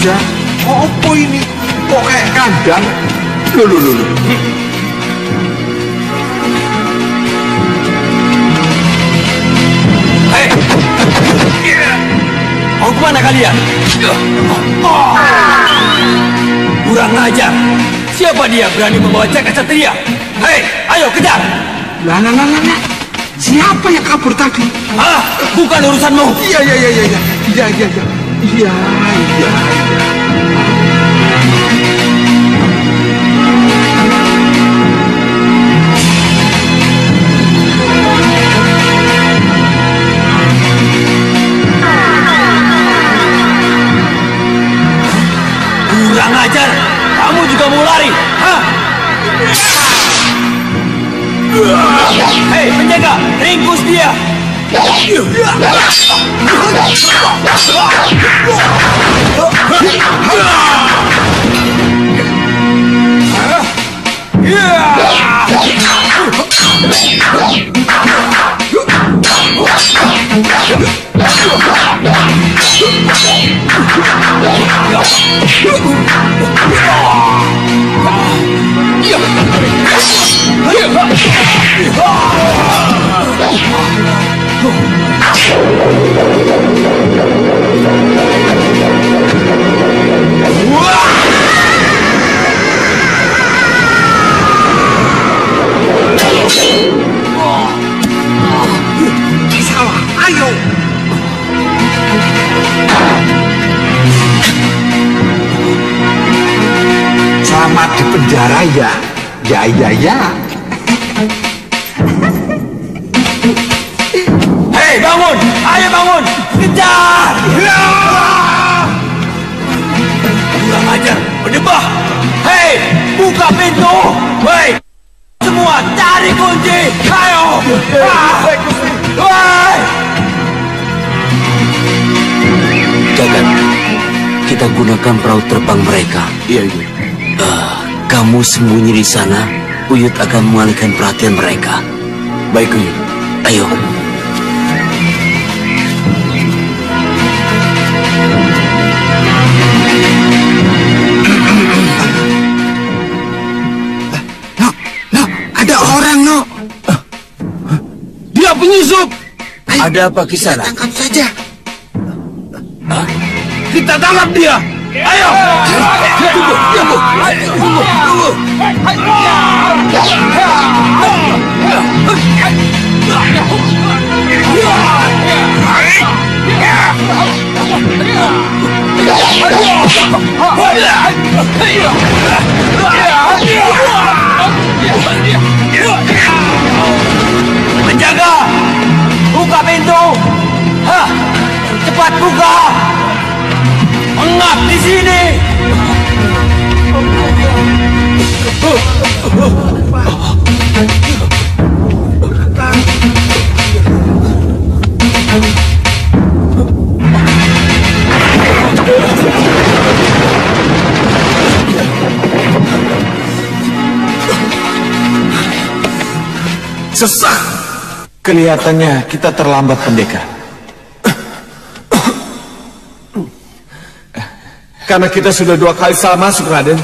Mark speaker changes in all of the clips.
Speaker 1: aja. Apa ini? Kok kayak kandang? Loh.
Speaker 2: Hei! Mau kemana kalian? Kurang ajar. Siapa dia berani membawa jagat satria? Hei, ayo kejar!
Speaker 1: Lah. Siapa yang kabur tadi?
Speaker 2: Bukan urusanmu.
Speaker 1: Iya.
Speaker 2: Kurang ajar. Kamu juga mau lari? Hei, penjaga, ringkus dia.
Speaker 1: Salah, ayo. Selamat di penjara ya. Ya.
Speaker 2: Hei, bangun! Ayo bangun! Kejar! Kurang ajar, berdebah! Hei, buka pintu! Hei, semua cari kunci! Ayo! Hei!
Speaker 3: Jagat, kita gunakan perahu terbang mereka.
Speaker 1: Iya.
Speaker 3: Kamu sembunyi di sana, Uyut akan mengalihkan perhatian mereka.
Speaker 1: Baik, Uyut.
Speaker 3: Ayo.
Speaker 1: Ada orang, No.
Speaker 2: Dia penyusup!
Speaker 3: Ada apa kisah?
Speaker 1: Tangkap saja.
Speaker 2: Kita tangkap dia! Ayo! Tunggu! Penjaga! Buka pintu! Cepat buka! Engap di sini!
Speaker 1: Sesak. Kelihatannya kita terlambat, pendekar. Karena kita sudah 2 kali salah masuk, Raden.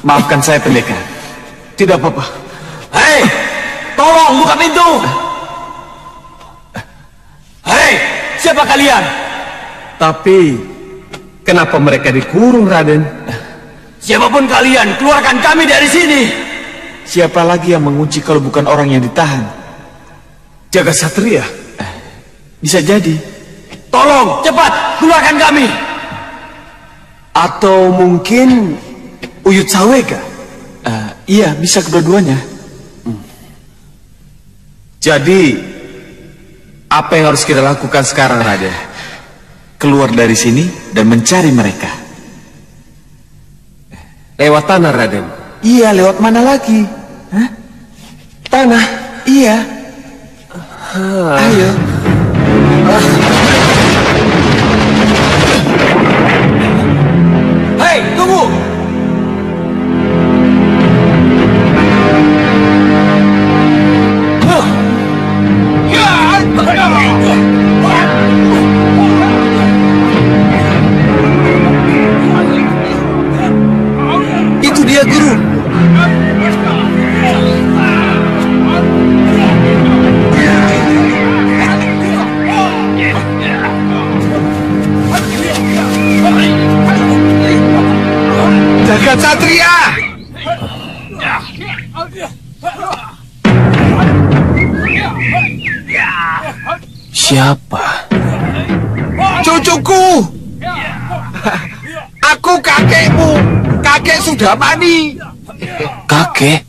Speaker 1: Maafkan saya, pendekar. Tidak apa-apa.
Speaker 2: Hei! Tolong buka pintu! Hei! Siapa kalian?
Speaker 1: Tapi kenapa mereka dikurung, Raden?
Speaker 2: Siapapun kalian, keluarkan kami dari sini!
Speaker 1: Siapa lagi yang mengunci kalau bukan orang yang ditahan? Jagat Satria? Bisa jadi.
Speaker 2: Tolong, cepat, keluarkan kami!
Speaker 1: Atau mungkin Uyut Sawega? Iya, bisa kedua-duanya. Jadi, apa yang harus kita lakukan sekarang, Raden? Keluar dari sini dan mencari mereka. Lewat tanah, Raden? Iya, lewat mana lagi? Hah? Tanah? Iya. Ayo.
Speaker 2: Hei, tunggu!
Speaker 1: cucuku. Aku kakekmu. Kakek sudah mati.
Speaker 3: Kakek?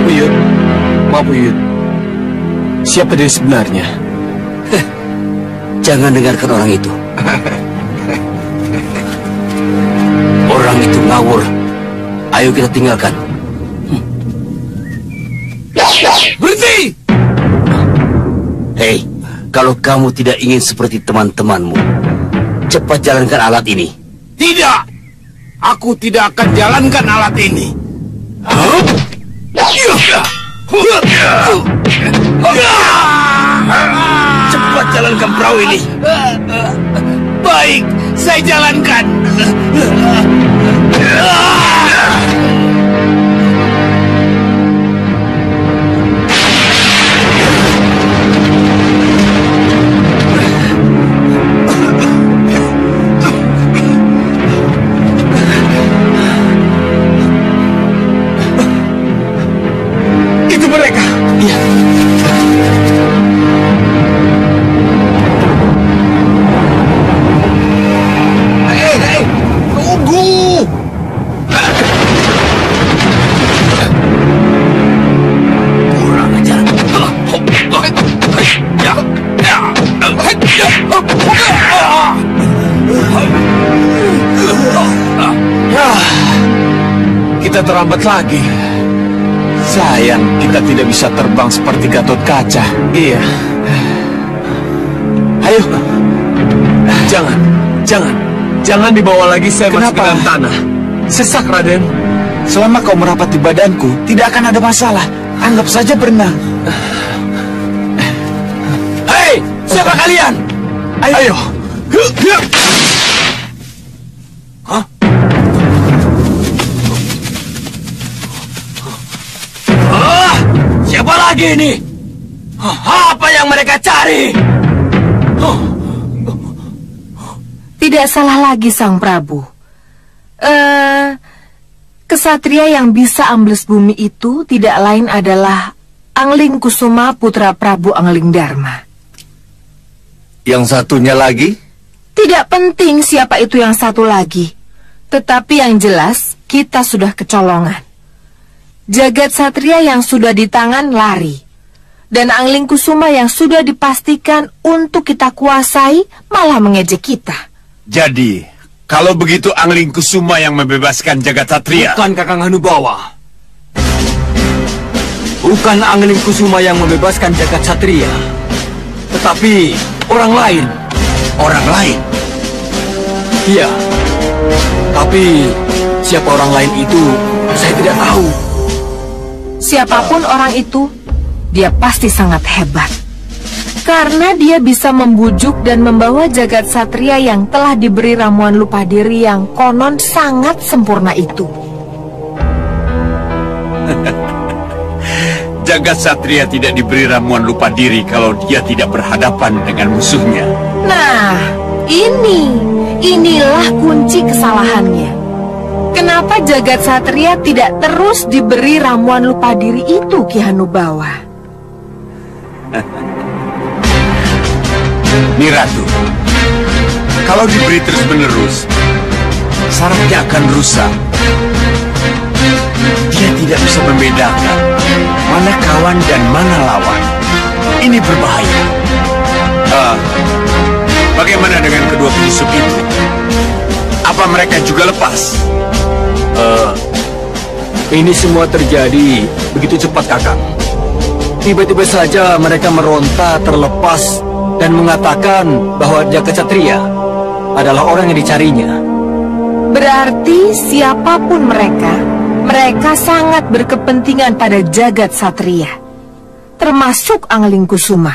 Speaker 1: Buyut, maaf Buyut. Siapa dia sebenarnya?
Speaker 3: Jangan dengarkan orang itu. Orang itu ngawur. Ayo kita tinggalkan.
Speaker 2: Berhenti!
Speaker 3: Hei, kalau kamu tidak ingin seperti teman-temanmu, cepat jalankan alat ini.
Speaker 2: Tidak! Aku tidak akan jalankan alat ini.
Speaker 3: Cepat jalankan perahu ini.
Speaker 2: Baik, saya jalankan.
Speaker 1: Itu mereka.
Speaker 3: Iya.
Speaker 1: Hei, tunggu.
Speaker 3: Kurang ajar.
Speaker 1: Kita terlambat lagi. Sayang, kita tidak bisa terbang seperti Gatot Kaca. Iya. Ayo. Jangan dibawa lagi saya masuk ke dalam tanah. Sesak, Raden. Selama kau merapat di badanku, tidak akan ada masalah. Anggap saja berenang.
Speaker 2: Hei, siapa kalian?
Speaker 1: Ayo.
Speaker 2: Siapa lagi ini? Apa yang mereka cari?
Speaker 4: Tidak salah lagi Sang Prabu. Kesatria yang bisa ambles bumi itu tidak lain adalah Angling Kusuma putra Prabu Angling Dharma.
Speaker 3: Yang satunya lagi?
Speaker 4: Tidak penting siapa itu yang satu lagi. Tetapi yang jelas kita sudah kecolongan. Jagat Satria yang sudah di tangan lari. Dan Angling Kusuma yang sudah dipastikan untuk kita kuasai malah mengejek kita.
Speaker 5: Jadi, kalau begitu Angling Kusuma yang membebaskan Jagat Satria.
Speaker 2: Bukan Kakang Hanubawa. Bukan Angling Kusuma yang membebaskan Jagat Satria. Tetapi orang lain.
Speaker 5: Orang lain?
Speaker 2: Iya. Tapi siapa orang lain itu saya tidak tahu.
Speaker 4: Siapapun orang itu, dia pasti sangat hebat. Karena dia bisa membujuk dan membawa Jagat Satria yang telah diberi ramuan lupa diri yang konon sangat sempurna itu.
Speaker 5: Jagat Satria tidak diberi ramuan lupa diri kalau dia tidak berhadapan dengan musuhnya.
Speaker 4: Nah, inilah kunci kesalahannya. Kenapa Jagat Satria tidak terus diberi ramuan lupa diri itu, Ki Hanubawa?
Speaker 5: Niratu, kalau diberi terus-menerus, sarafnya akan rusak. Dia tidak bisa membedakan mana kawan dan mana lawan. Ini berbahaya. Bagaimana dengan kedua penyusup itu? Apa mereka juga lepas?
Speaker 2: Ini semua terjadi begitu cepat, Kakang. Tiba-tiba saja mereka meronta terlepas dan mengatakan bahwa Jagat Satria adalah orang yang dicarinya.
Speaker 4: Berarti siapapun mereka sangat berkepentingan pada Jagat Satria, termasuk Angling Kusuma.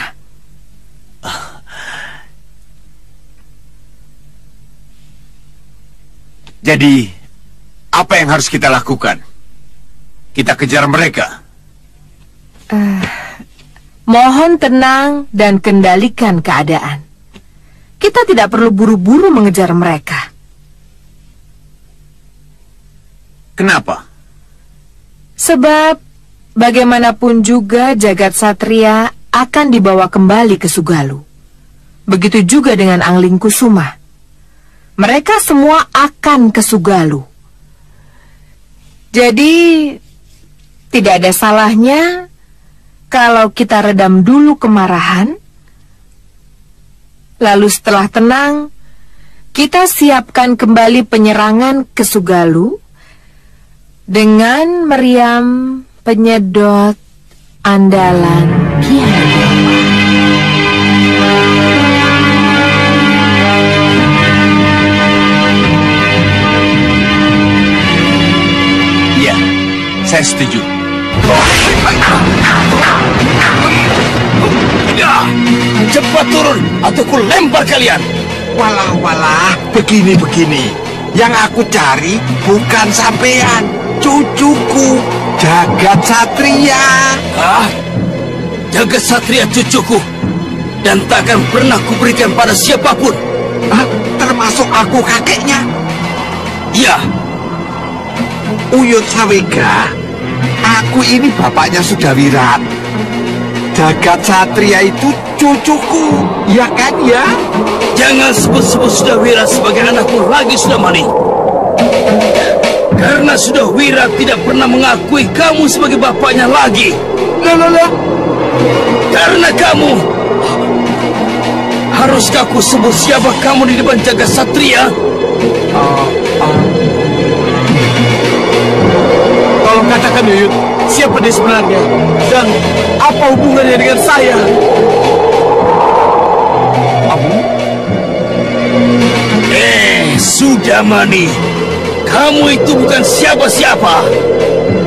Speaker 5: Jadi, apa yang harus kita lakukan? kita kejar mereka.
Speaker 4: Mohon tenang dan kendalikan keadaan. Kita tidak perlu buru-buru mengejar mereka.
Speaker 5: Kenapa?
Speaker 4: Sebab bagaimanapun juga jagat satria akan dibawa kembali ke Sugalu. Begitu juga dengan Angling Kusuma. Mereka semua akan ke Sugalu. Jadi tidak ada salahnya kalau kita redam dulu kemarahan, lalu setelah tenang, kita siapkan kembali penyerangan ke Sugalu dengan meriam penyedot andalan Kiai.
Speaker 5: Iya, saya setuju. Ya, cepat turun atau ku lempar kalian.
Speaker 1: Walah, begini. Yang aku cari bukan sampean, cucuku, Jagat Satria.
Speaker 2: Jagat Satria cucuku, dan takkan pernah kuberikan pada siapapun.
Speaker 1: Termasuk aku kakeknya.
Speaker 2: Ya,
Speaker 1: Uyut Sawega, aku ini bapaknya Sudawirat. Jagat Satria itu cucuku, ya kan ya?
Speaker 2: jangan sebut-sebut Sudawirat sebagai anakmu lagi, Sudamani. Karena Sudawirat tidak pernah mengakui kamu sebagai bapaknya lagi.
Speaker 1: Lah.
Speaker 2: Karena kamu, haruskah aku sebut siapa kamu di depan Jagat Satria?
Speaker 1: Tolong katakan Uyut, siapa dia sebenarnya? Dan apa hubungannya dengan saya?
Speaker 2: Sudamani, kamu itu bukan siapa-siapa.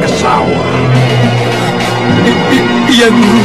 Speaker 1: Kesawa. Iya, Guru.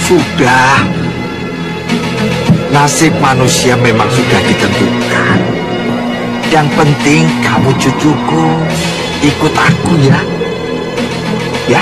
Speaker 1: Sudah. Nasib manusia memang sudah ditentukan. Yang penting kamu cucuku, ikut aku ya. Ya.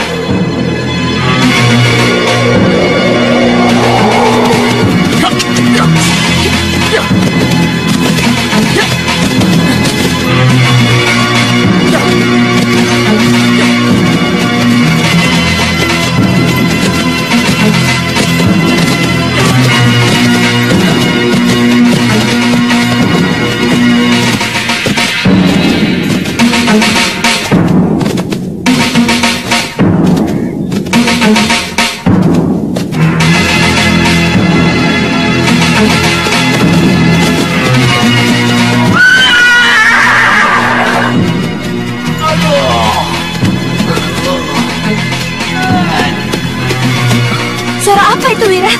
Speaker 4: Suara apa itu, Wira?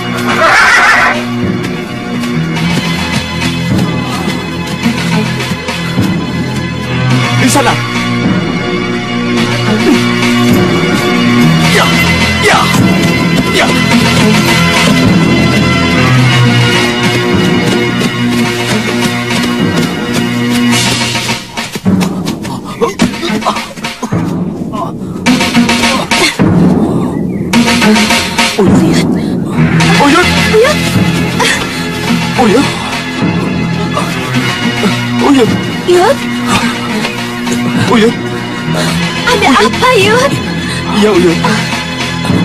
Speaker 1: Di sana. Ya. Uyut.
Speaker 4: Ada apa, Yud?
Speaker 1: Iya, Uyut.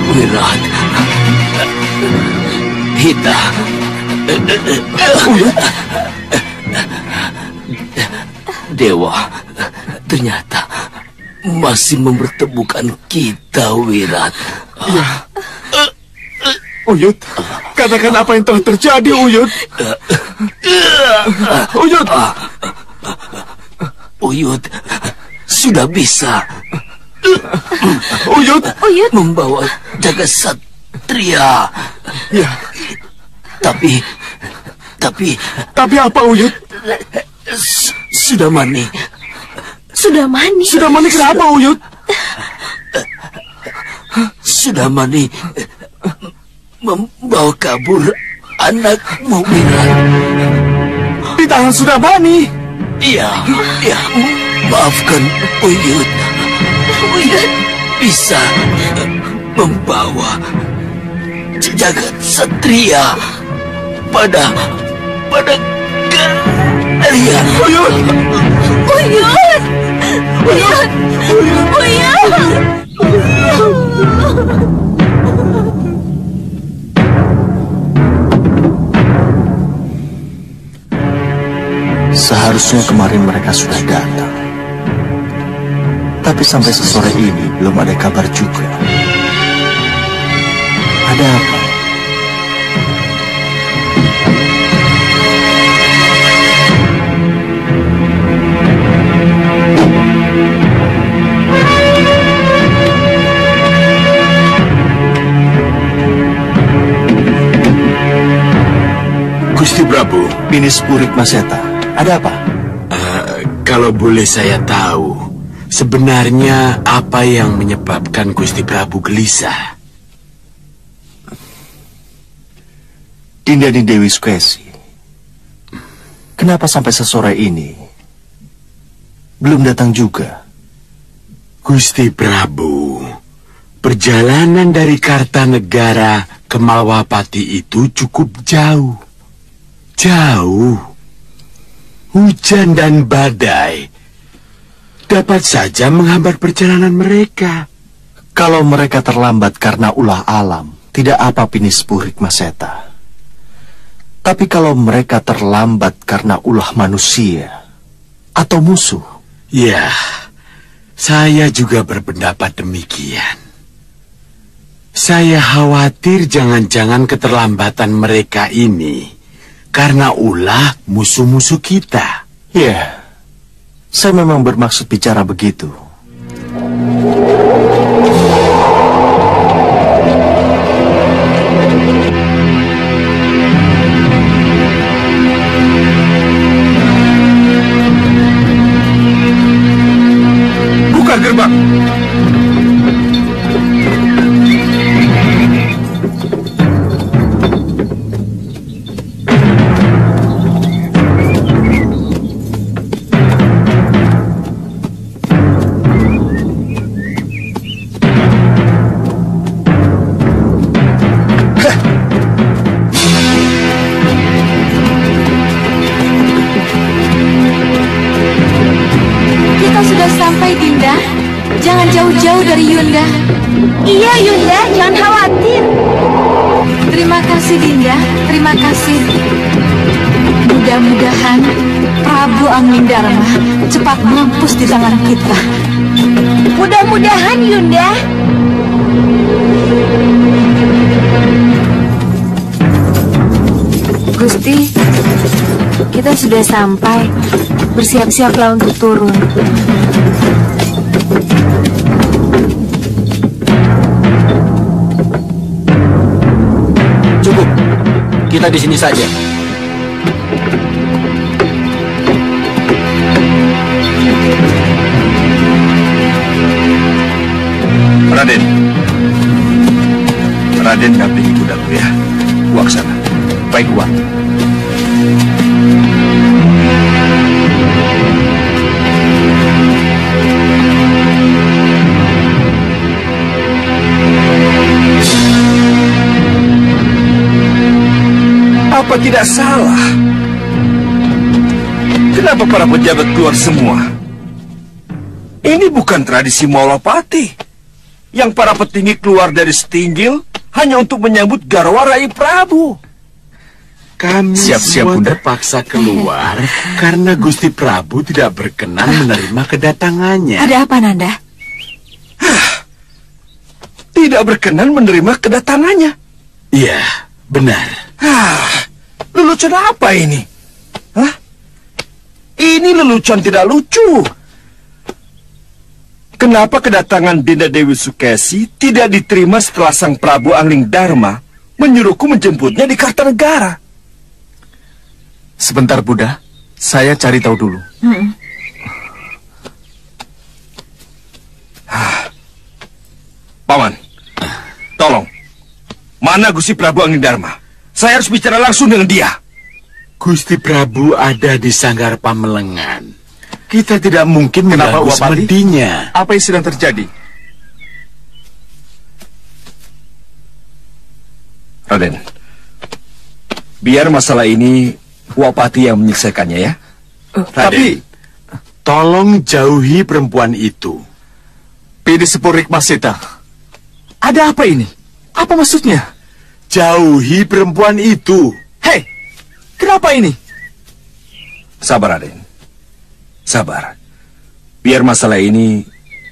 Speaker 2: Wirat, Hita,
Speaker 3: Dewa ternyata masih mempertemukan kita, Wirat.
Speaker 1: Ya. Uyut, katakan apa yang telah terjadi, Uyut. Uyut.
Speaker 3: Uyut sudah bisa
Speaker 1: Uyut
Speaker 3: membawa jagat satria.
Speaker 1: Ya.
Speaker 3: Tapi
Speaker 1: apa, Uyut?
Speaker 3: Sudah mani.
Speaker 4: Sudah mani
Speaker 1: Kenapa, Uyut?
Speaker 3: Sudah mani membawa kabur anakmu, Wirat.
Speaker 1: Di tangan sudah mani.
Speaker 3: Iya, maafkan Uyut. Uyut bisa membawa jagat satria pada kalian.
Speaker 1: Uyut.
Speaker 6: Seharusnya kemarin mereka sudah datang. Tapi sampai sesore ini belum ada kabar juga. Ada apa?
Speaker 5: Gusti Prabu,
Speaker 6: Pinis Purik Maseta, ada apa?
Speaker 5: Kalau boleh saya tahu, sebenarnya apa yang menyebabkan Gusti Prabu gelisah?
Speaker 6: Dinda di Dewi Sukesi. Kenapa sampai sesore ini belum datang juga?
Speaker 5: Gusti Prabu, perjalanan dari Kartanegara ke Malwapati itu cukup jauh. Hujan dan badai dapat saja menghambat perjalanan mereka.
Speaker 6: Kalau mereka terlambat karena ulah alam, tidak apa Pinis Purik Maseta. Tapi kalau mereka terlambat karena ulah manusia atau musuh,
Speaker 5: ya, saya juga berpendapat demikian. Saya khawatir jangan-jangan keterlambatan mereka ini karena ulah musuh-musuh kita.
Speaker 6: ya, saya memang bermaksud bicara begitu.
Speaker 5: Buka gerbang.
Speaker 4: Jangan jauh-jauh dari Yunda. Iya, Yunda, jangan khawatir. Terima kasih, Dinda. Terima kasih. Mudah-mudahan Prabu Anglindarma cepat mampus di tangan kita. Mudah-mudahan, Yunda. Gusti, kita sudah sampai. Bersiap-siaplah untuk turun.
Speaker 2: Cukup. Kita di sini saja.
Speaker 5: Raden dampingi kudaku ya. Waksana.
Speaker 6: Baik, Wak.
Speaker 5: Apa tidak salah? Kenapa para pejabat keluar semua? Ini bukan tradisi Malwapati. Yang para petinggi keluar dari setinggil hanya untuk menyambut Garwa Rai Prabu.
Speaker 7: Kami
Speaker 1: Siap-siap,
Speaker 7: semua
Speaker 1: Bunda.
Speaker 7: terpaksa keluar karena Gusti Prabu tidak berkenan menerima kedatangannya.
Speaker 4: Ada apa, Nanda?
Speaker 5: Tidak berkenan menerima kedatangannya.
Speaker 7: Iya, benar.
Speaker 5: Lelucon apa ini? Hah? Ini lelucon tidak lucu. Kenapa kedatangan Dinda Dewi Sukesi tidak diterima setelah Sang Prabu Angling Dharma menyuruhku menjemputnya di Kartanegara?
Speaker 1: Sebentar, Bunda. Saya cari tahu dulu.
Speaker 5: Paman, tolong. Mana Gusti Prabu Angling Dharma? Saya harus bicara langsung dengan dia.
Speaker 7: Gusti Prabu ada di Sanggar Pamelengan. Kita tidak mungkin
Speaker 1: Kenapa,
Speaker 7: mengganggu
Speaker 1: Uwapati?
Speaker 7: semedinya.
Speaker 1: Apa yang sedang terjadi?
Speaker 5: Raden, biar masalah ini Wapati yang menyelesaikannya ya.
Speaker 7: Tapi, tolong jauhi perempuan itu.
Speaker 1: Pinis Purik Maseta. Ada apa ini? Apa maksudnya?
Speaker 7: Jauhi perempuan itu.
Speaker 1: Hei, kenapa ini?
Speaker 5: Sabar, Raden. Sabar. Biar masalah ini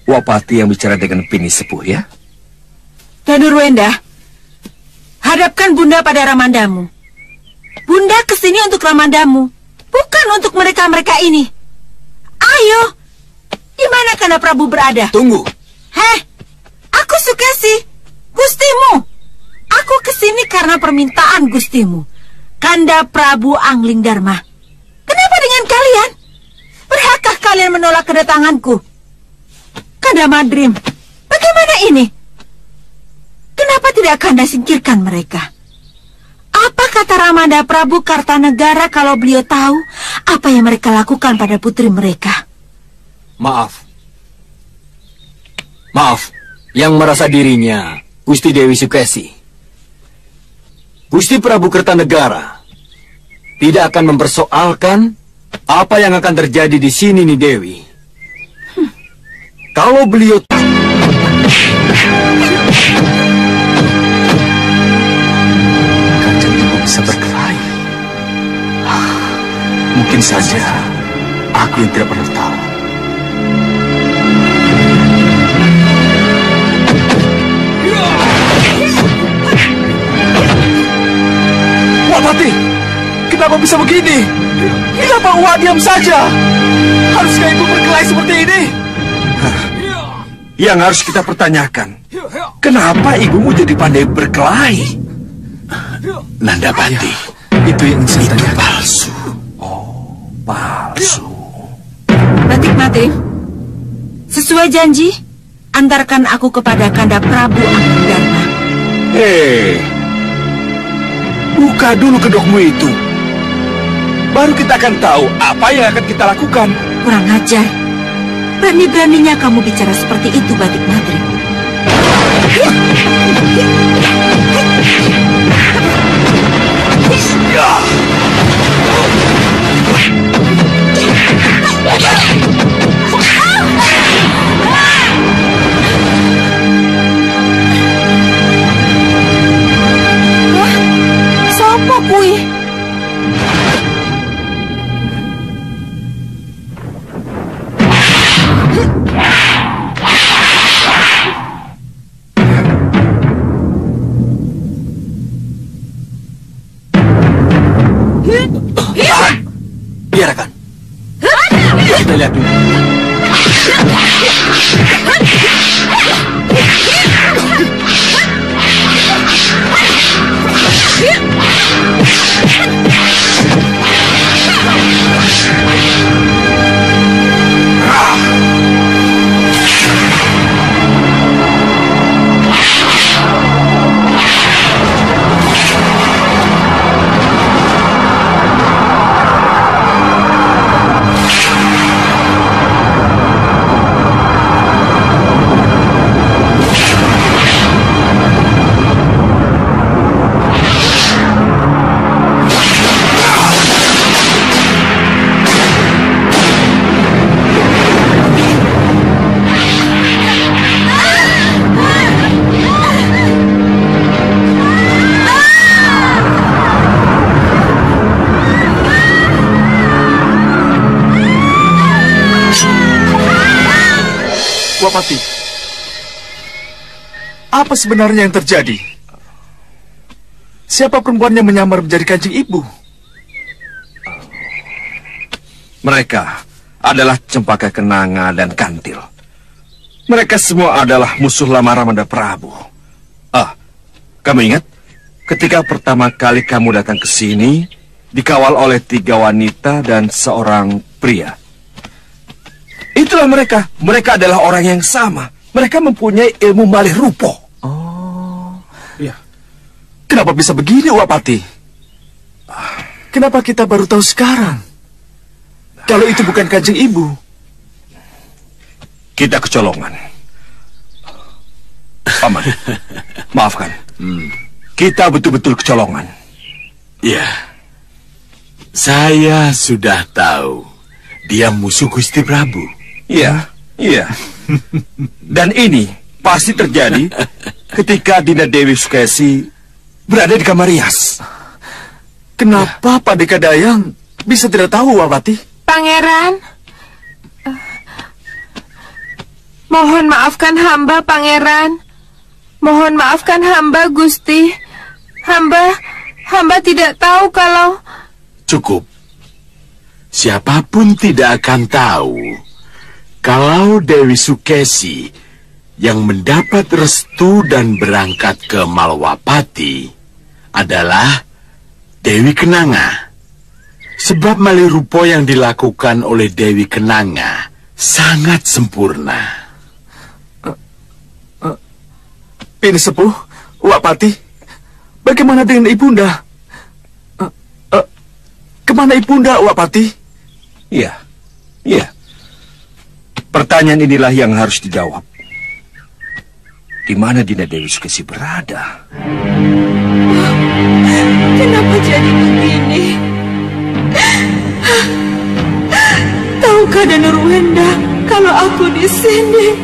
Speaker 5: Wapati yang bicara dengan Pini Sepuh ya.
Speaker 8: Danurwenda, hadapkan Bunda pada Ramandamu. Bunda kesini untuk Ramandamu, bukan untuk mereka-mereka ini. Ayo, di mana Kanda Prabu berada?
Speaker 2: Tunggu.
Speaker 8: Heh, aku Sukesi, gustimu. Aku kesini karena permintaan gustimu, Kanda Prabu Angling Dharma. Kenapa dengan kalian? Berhakkah kalian menolak kedatanganku? Kanda Madrim, bagaimana ini? Kenapa tidak Kanda singkirkan mereka? Apa kata Ramanda Prabu Kartanegara kalau beliau tahu apa yang mereka lakukan pada putri mereka?
Speaker 2: Maaf. Maaf, yang merasa dirinya Gusti Dewi Sukesi. Gusti Prabu Kertanegara tidak akan mempersoalkan apa yang akan terjadi di sini nih Dewi. Kalau beliau
Speaker 1: Kanjeng Ibu bisa berkelahi. Mungkin saja aku yang tidak pernah tahu. Wapati, kenapa bisa begini? Kenapa Wak diam saja? Haruskah ibu berkelahi seperti ini?
Speaker 5: Yang harus kita pertanyakan, kenapa ibumu jadi pandai berkelahi?
Speaker 7: Nandapati,
Speaker 1: Itu yang saya tanyakan.
Speaker 7: palsu.
Speaker 5: Palsu.
Speaker 8: Batik Madrim, sesuai janji, antarkan aku kepada Kanda Prabu Angling Dharma.
Speaker 5: Hei, buka dulu kedokmu itu. Baru kita akan tahu apa yang akan kita lakukan.
Speaker 8: Kurang ajar. Berani-beraninya kamu bicara seperti itu, Batik Madrim. Sopo kui?
Speaker 2: biarkan. Kita lihat dulu.
Speaker 1: Wapati, apa sebenarnya yang terjadi? Siapa perempuan yang menyamar menjadi Kanjeng Ibu?
Speaker 5: Mereka adalah Cempaka Kenanga dan Kantil. Mereka semua adalah musuh lama Ramanda Prabu. Kamu ingat? Ketika pertama kali kamu datang ke sini, dikawal oleh 3 wanita dan seorang pria. Itulah mereka. Mereka adalah orang yang sama. Mereka mempunyai ilmu malih rupo.
Speaker 1: Oh, ya. Kenapa bisa begini, Wapati? Kenapa kita baru tahu sekarang? Kalau itu bukan Kanjeng Ibu.
Speaker 5: Kita kecolongan. Paman, maafkan. Kita betul-betul kecolongan.
Speaker 7: Ya, saya sudah tahu. Dia musuh Gusti Prabu.
Speaker 5: Iya, iya. Dan ini pasti terjadi ketika Dinda Dewi Sukesi berada di kamar rias.
Speaker 1: Kenapa Pak Deka Dayang bisa tidak tahu, Wapati?
Speaker 4: Pangeran, mohon maafkan hamba, Pangeran. Mohon maafkan hamba, Gusti. Hamba tidak tahu kalau...
Speaker 7: Cukup. Siapapun tidak akan tahu kalau Dewi Sukesi yang mendapat restu dan berangkat ke Malwapati adalah Dewi Kenanga. Sebab malih rupo yang dilakukan oleh Dewi Kenanga sangat sempurna.
Speaker 1: Ini sepuh, Wapati. Bagaimana dengan Ibunda? Kemana Ibunda, Wapati?
Speaker 5: Iya, iya. Pertanyaan inilah yang harus dijawab. Di mana Dinda Dewi Sukesi berada?
Speaker 8: Kenapa jadi begini? Tahukah Danurwenda kalau aku di sini?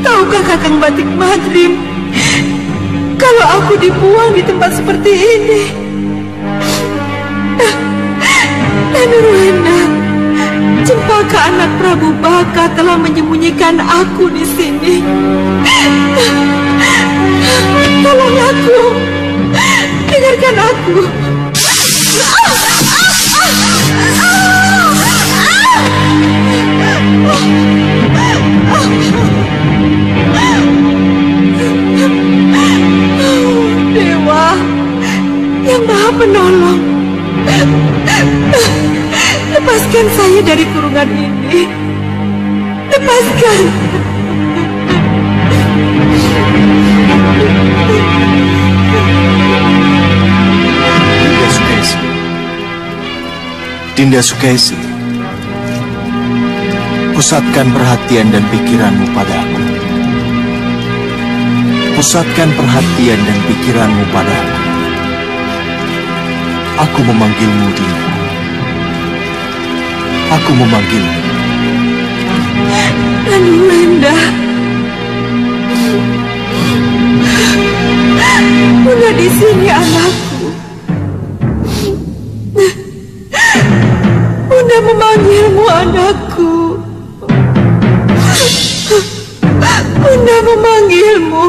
Speaker 8: Tahukah Kakang Batik Madrim kalau aku dibuang di tempat seperti ini? Danurwenda, Cempaka anak Prabu Baka telah menyembunyikan aku di sini. Tolong aku, dengarkan aku. Dewa yang Maha Penolong, lepaskan saya dari kurungan ini. Lepaskan.
Speaker 6: Dinda Sukesi. Dinda Sukesi. Pusatkan perhatian dan pikiranmu padaku. Pusatkan perhatian dan pikiranmu padaku. Aku memanggilmu, Dinda. Aku memanggilmu.
Speaker 8: Danurwenda, Bunda di sini, anakku. Bunda memanggilmu, anakku. Bunda memanggilmu.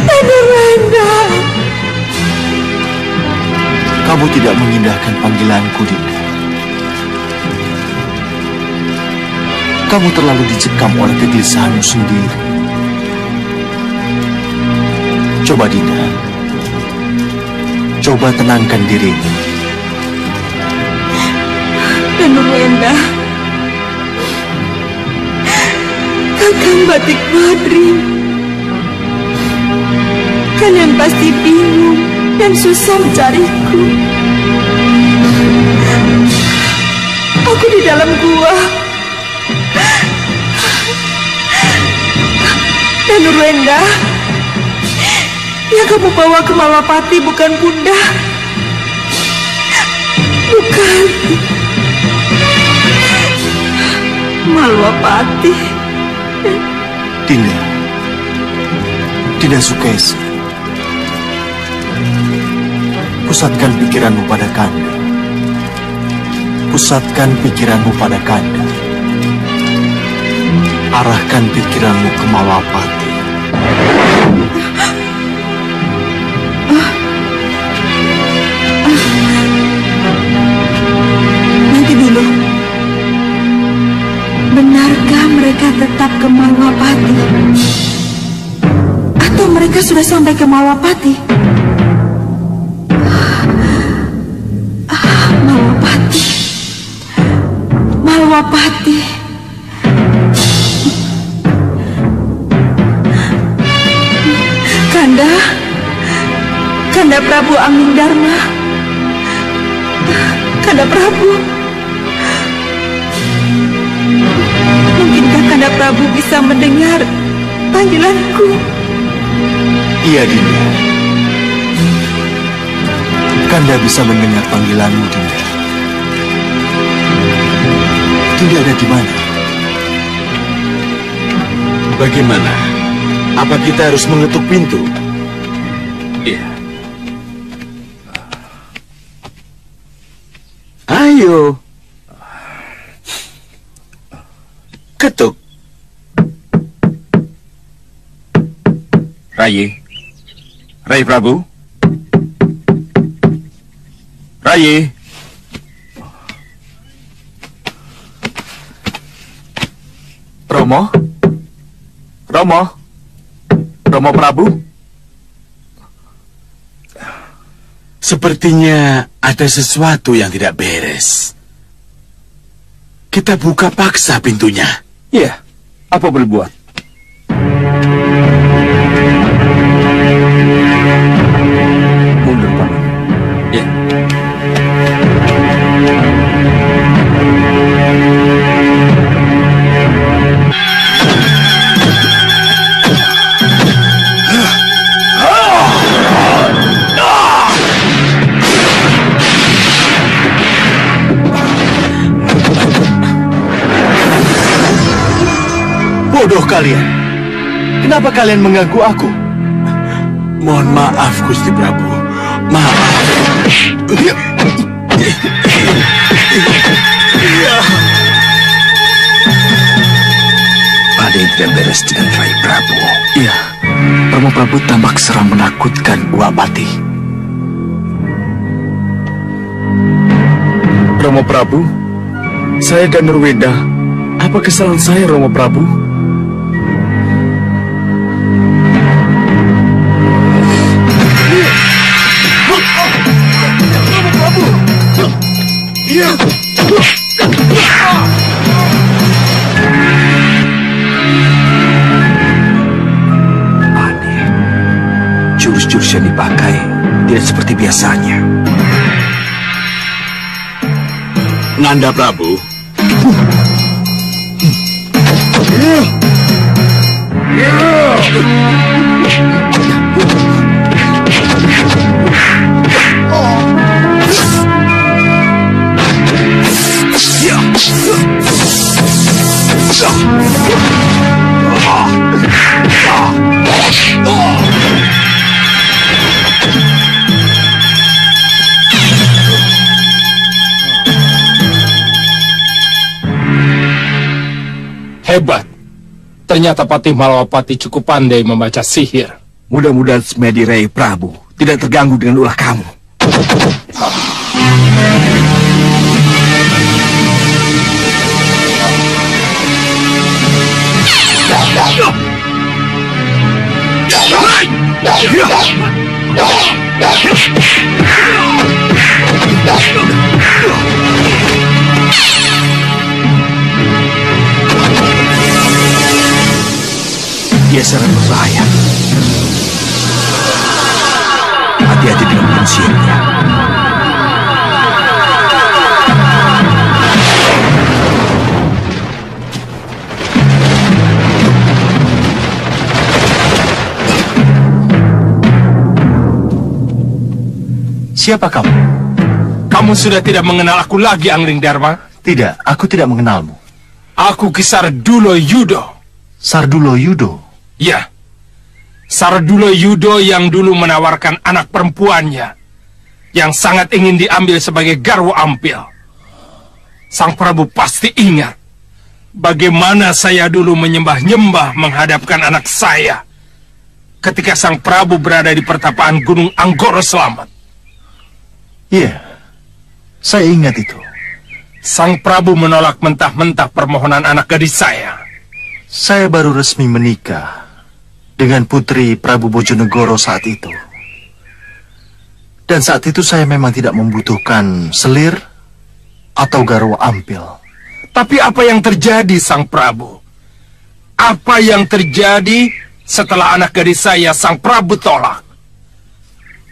Speaker 8: Danurwenda.
Speaker 6: Kamu tidak mengindahkan panggilanku, Dinda. Kamu terlalu dicekam oleh kegelisahanmu sendiri. Coba, Dinda. Coba tenangkan dirimu.
Speaker 8: Danurwenda, Kakang Batik Madrim, kalian pasti bingung dan susah mencariku. Aku di dalam gua. Danurwenda, yang kamu bawa ke Malwapati bukan Bunda. Bukan. Malwapati.
Speaker 6: Dinda. Dinda Sukesi. Pusatkan pikiranmu pada Kanda. pusatkan pikiranmu pada Kanda. Arahkan pikiranmu ke Malapati.
Speaker 8: Nanti dulu. Benarkah mereka tetap ke Malapati? Atau mereka sudah sampai ke Malapati? Malapati. Malapati. Kanda Prabu Anglingdarma. Kanda Prabu. Mungkinkah Kanda Prabu bisa mendengar panggilanku?
Speaker 6: Iya, Dinda. Kanda bisa mendengar panggilanmu, Dinda. Dinda ada di mana?
Speaker 7: Bagaimana? Apa kita harus mengetuk pintu?
Speaker 5: Iya.
Speaker 7: Ayo. Ketuk.
Speaker 5: Rai Prabu. Rai.
Speaker 1: Romo Prabu.
Speaker 7: Sepertinya ada sesuatu yang tidak beres. Kita buka paksa pintunya.
Speaker 5: Iya, apa boleh buat? Mundur, Paman. Iya.
Speaker 6: Bodoh kalian. Kenapa kalian mengganggu aku?
Speaker 7: Mohon maaf, Gusti Prabu. Maaf.
Speaker 5: Ada yang tidak beres dengan Rai Prabu.
Speaker 1: Iya, Romo Prabu tampak seram menakutkan Uak Pati. Romo Prabu, saya dan Nurweda. Apa kesalahan saya, Romo Prabu?
Speaker 5: Aneh. Jurus-jurus yang dipakai tidak seperti biasanya.
Speaker 7: Nanda Prabu.
Speaker 9: Hebat. Ternyata Patih Malawapati cukup pandai membaca sihir.
Speaker 5: Mudah-mudahan semedi Rai Prabu tidak terganggu dengan ulah kamu. Dia sangat berbahaya. Hati-hati dengan penyihirnya.
Speaker 6: Siapa kamu?
Speaker 9: Kamu sudah tidak mengenal aku lagi, Anglingdarma?
Speaker 6: Tidak, aku tidak mengenalmu.
Speaker 9: Aku Ki Sardulo Yudo.
Speaker 6: Sardulo Yudo?
Speaker 9: Ya, Sardulo Yudo yang dulu menawarkan anak perempuannya, yang sangat ingin diambil sebagai garwa ampil. Sang Prabu pasti ingat bagaimana saya dulu menyembah-nyembah menghadapkan anak saya ketika Sang Prabu berada di pertapaan Gunung Anggoro Selamat.
Speaker 6: Iya, saya ingat itu.
Speaker 9: Sang Prabu menolak mentah-mentah permohonan anak gadis saya.
Speaker 6: Saya baru resmi menikah dengan putri Prabu Bojonegoro saat itu. Dan saat itu saya memang tidak membutuhkan selir atau garwa ampil.
Speaker 9: Tapi apa yang terjadi, Sang Prabu? Apa yang terjadi setelah anak gadis saya, Sang Prabu, tolak?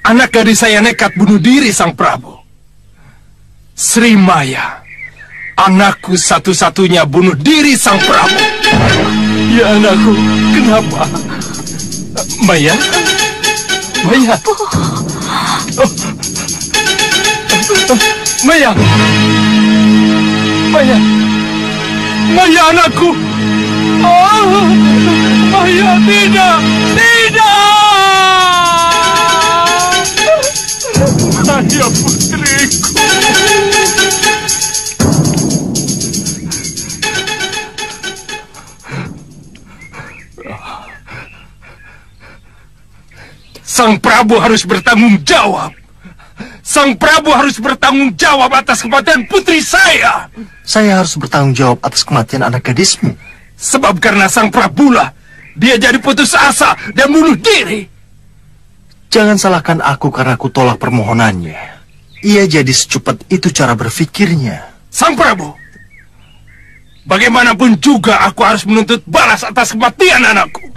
Speaker 9: Anak gadis saya nekat bunuh diri, Sang Prabu. Sri Maya, anakku satu-satunya, bunuh diri, Sang Prabu.
Speaker 1: Ya anakku, kenapa?
Speaker 9: Maya? Maya? Oh. Maya! Maya! Maya, anakku! Oh, Maya, tidak! Tidak! Maya, putriku! Sang Prabu harus bertanggung jawab. Sang Prabu harus bertanggung jawab atas kematian putri saya.
Speaker 6: Saya harus bertanggung jawab atas kematian anak gadismu.
Speaker 9: Sebab karena Sang Prabulah dia jadi putus asa dan bunuh diri.
Speaker 6: Jangan salahkan aku karena aku tolak permohonannya. Ia jadi secepat itu cara berpikirnya.
Speaker 9: Sang Prabu, bagaimanapun juga aku harus menuntut balas atas kematian anakku.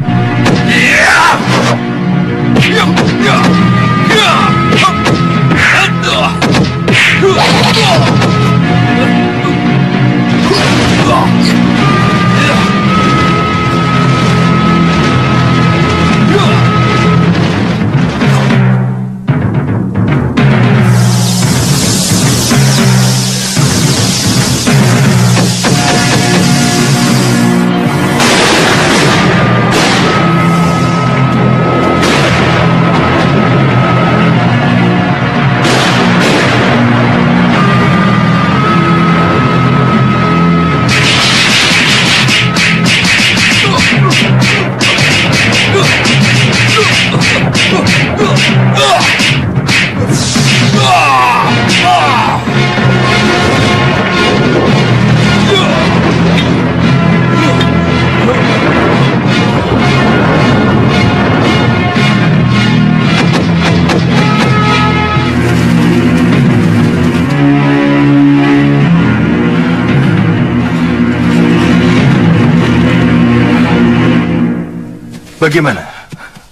Speaker 6: Bagaimana?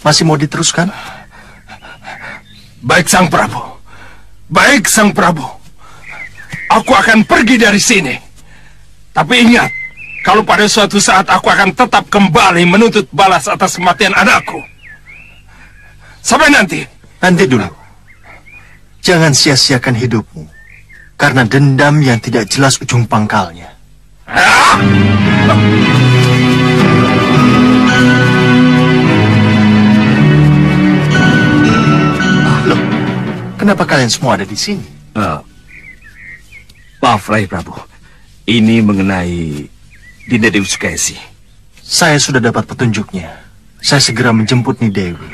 Speaker 6: Masih mau diteruskan?
Speaker 9: Baik, Sang Prabu. Baik, Sang Prabu. Aku akan pergi dari sini. Tapi ingat, kalau pada suatu saat aku akan tetap kembali menuntut balas atas kematian anakku. Sampai nanti.
Speaker 6: Nanti dulu. Jangan sia-siakan hidupmu. Karena dendam yang tidak jelas ujung pangkalnya. Loh, kenapa kalian semua ada di sini?
Speaker 5: Maaf, Rai Prabu. Ini mengenai Dinda Dewi Sukesi.
Speaker 6: Saya sudah dapat petunjuknya. Saya segera menjemput Nidewi.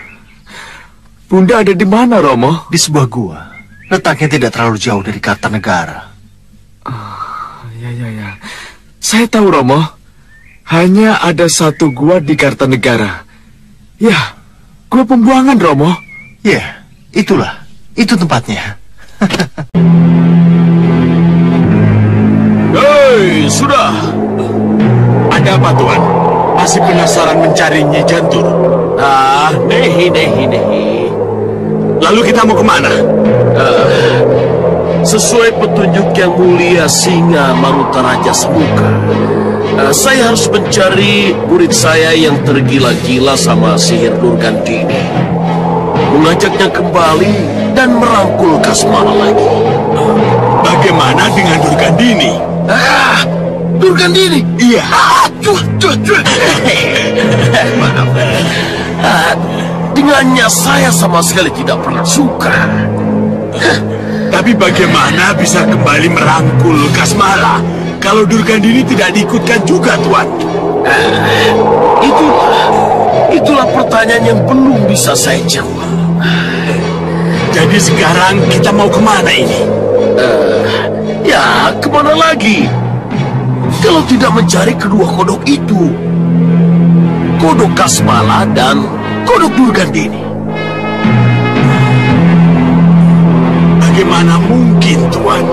Speaker 1: Bunda ada di mana, Romo?
Speaker 6: Di sebuah gua. Letaknya tidak terlalu jauh dari Kartanegara.
Speaker 1: Ya. Saya tahu, Romo. Hanya ada satu gua di Kartanegara. Ya, gua pembuangan, Romo.
Speaker 6: Ya, itulah. Itu tempatnya.
Speaker 7: Hei, sudah. Ada apa, Tuan? Masih penasaran mencari Nyi Jantur?
Speaker 3: Nehi.
Speaker 7: Lalu kita mau kemana?
Speaker 3: Sesuai petunjuk yang mulia Singa Marutaraja Semuka, saya harus mencari murid saya yang tergila-gila sama sihir Durgandini, mengajaknya kembali dan merangkul Kasmara lagi.
Speaker 7: Bagaimana dengan Durgandini?
Speaker 3: Durgandini?
Speaker 7: Iya.
Speaker 3: Maaf. Dengannya saya sama sekali tidak pernah suka.
Speaker 7: Tapi bagaimana bisa kembali merangkul Kasmala kalau Durgandini tidak diikutkan juga, Tuan?
Speaker 3: Itulah pertanyaan yang belum bisa saya jawab.
Speaker 7: Jadi sekarang kita mau kemana ini?
Speaker 3: Ya, kemana lagi? Kalau tidak mencari kedua kodok itu. Kodok Kasmala dan kodok Durgandini.
Speaker 7: Bagaimana mungkin, Tuan?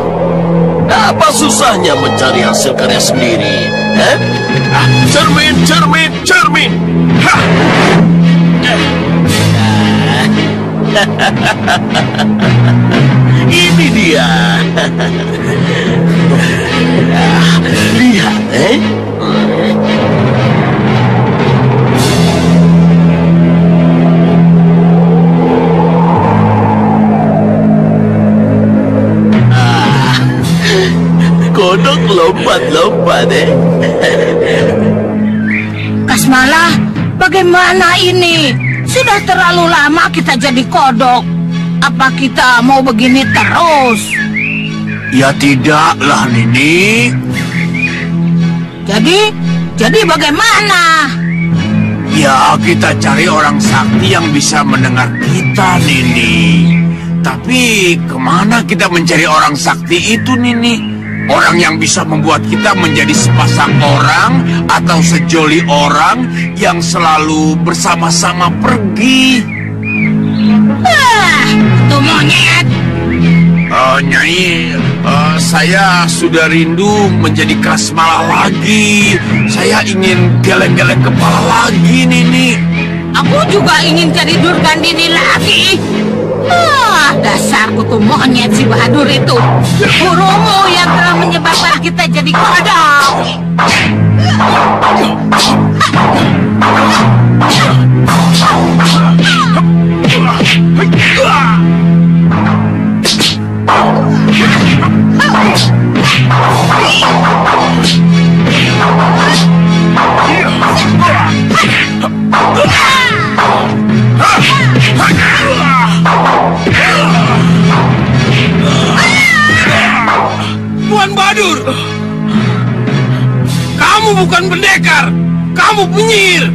Speaker 3: Apa susahnya mencari hasil karya sendiri? Cermin, cermin, cermin! Ha! Ini dia. Lihat, kodok lompat-lompat,
Speaker 8: Kasmala, bagaimana ini? Sudah terlalu lama kita jadi kodok. Apa kita mau begini terus?
Speaker 7: Ya tidaklah, Nini.
Speaker 8: Jadi bagaimana?
Speaker 7: Ya, kita cari orang sakti yang bisa mendengar kita, Nini. Tapi kemana kita mencari orang sakti itu, Nini? Orang yang bisa membuat kita menjadi sepasang orang atau sejoli orang yang selalu bersama-sama pergi.
Speaker 8: Itu monyet.
Speaker 7: Nyai, saya sudah rindu menjadi Kasmala lagi. Saya ingin geleng-geleng kepala lagi, Nini.
Speaker 8: Aku juga ingin jadi Durgandini lagi. Dasar kutu monyet si Bahadur itu. Gurumu yang telah menyebabkan kita jadi kodok.
Speaker 9: Tuan Bahadur, kamu bukan pendekar, kamu penyihir.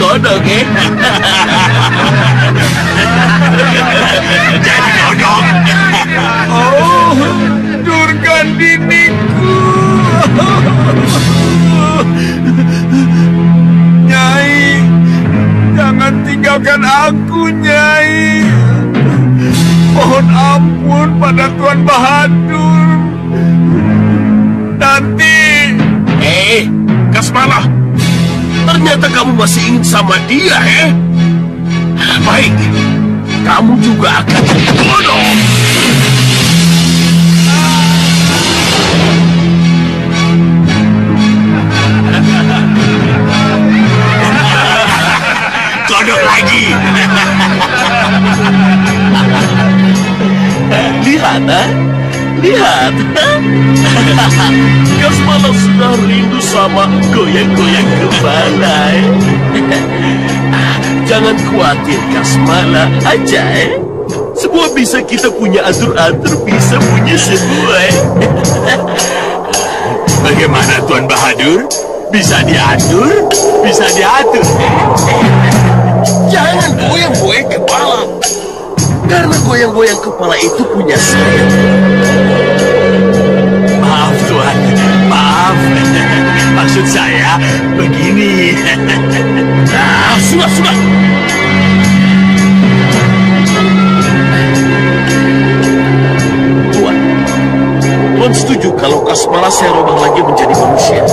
Speaker 3: Kodok,
Speaker 7: Jadi kodok.
Speaker 9: Oh, Durgandiniku. Nyai, jangan tinggalkan aku, Nyai. Mohon ampun pada Tuan Bahadur. Nanti.
Speaker 3: Kasmala, ternyata kamu masih ingin sama dia, Baik, kamu juga akan jadi kodok.
Speaker 7: Kodok lagi.
Speaker 3: Lihat, lihat. Kasmala sudah rindu sama goyang-goyang kepala. Jangan khawatir, Kasmala aja, Semua bisa kita punya atur-atur, bisa punya semua,
Speaker 7: Bagaimana, Tuan Bahadur? Bisa diatur? Bisa diatur,
Speaker 3: Jangan goyang-goyang kepala. Karena goyang-goyang kepala itu punya saya.
Speaker 7: Maaf, Tuan. Maaf. Maksud saya begini.
Speaker 3: Sudah. Tuan setuju kalau Kasmala saya rubah lagi menjadi manusia?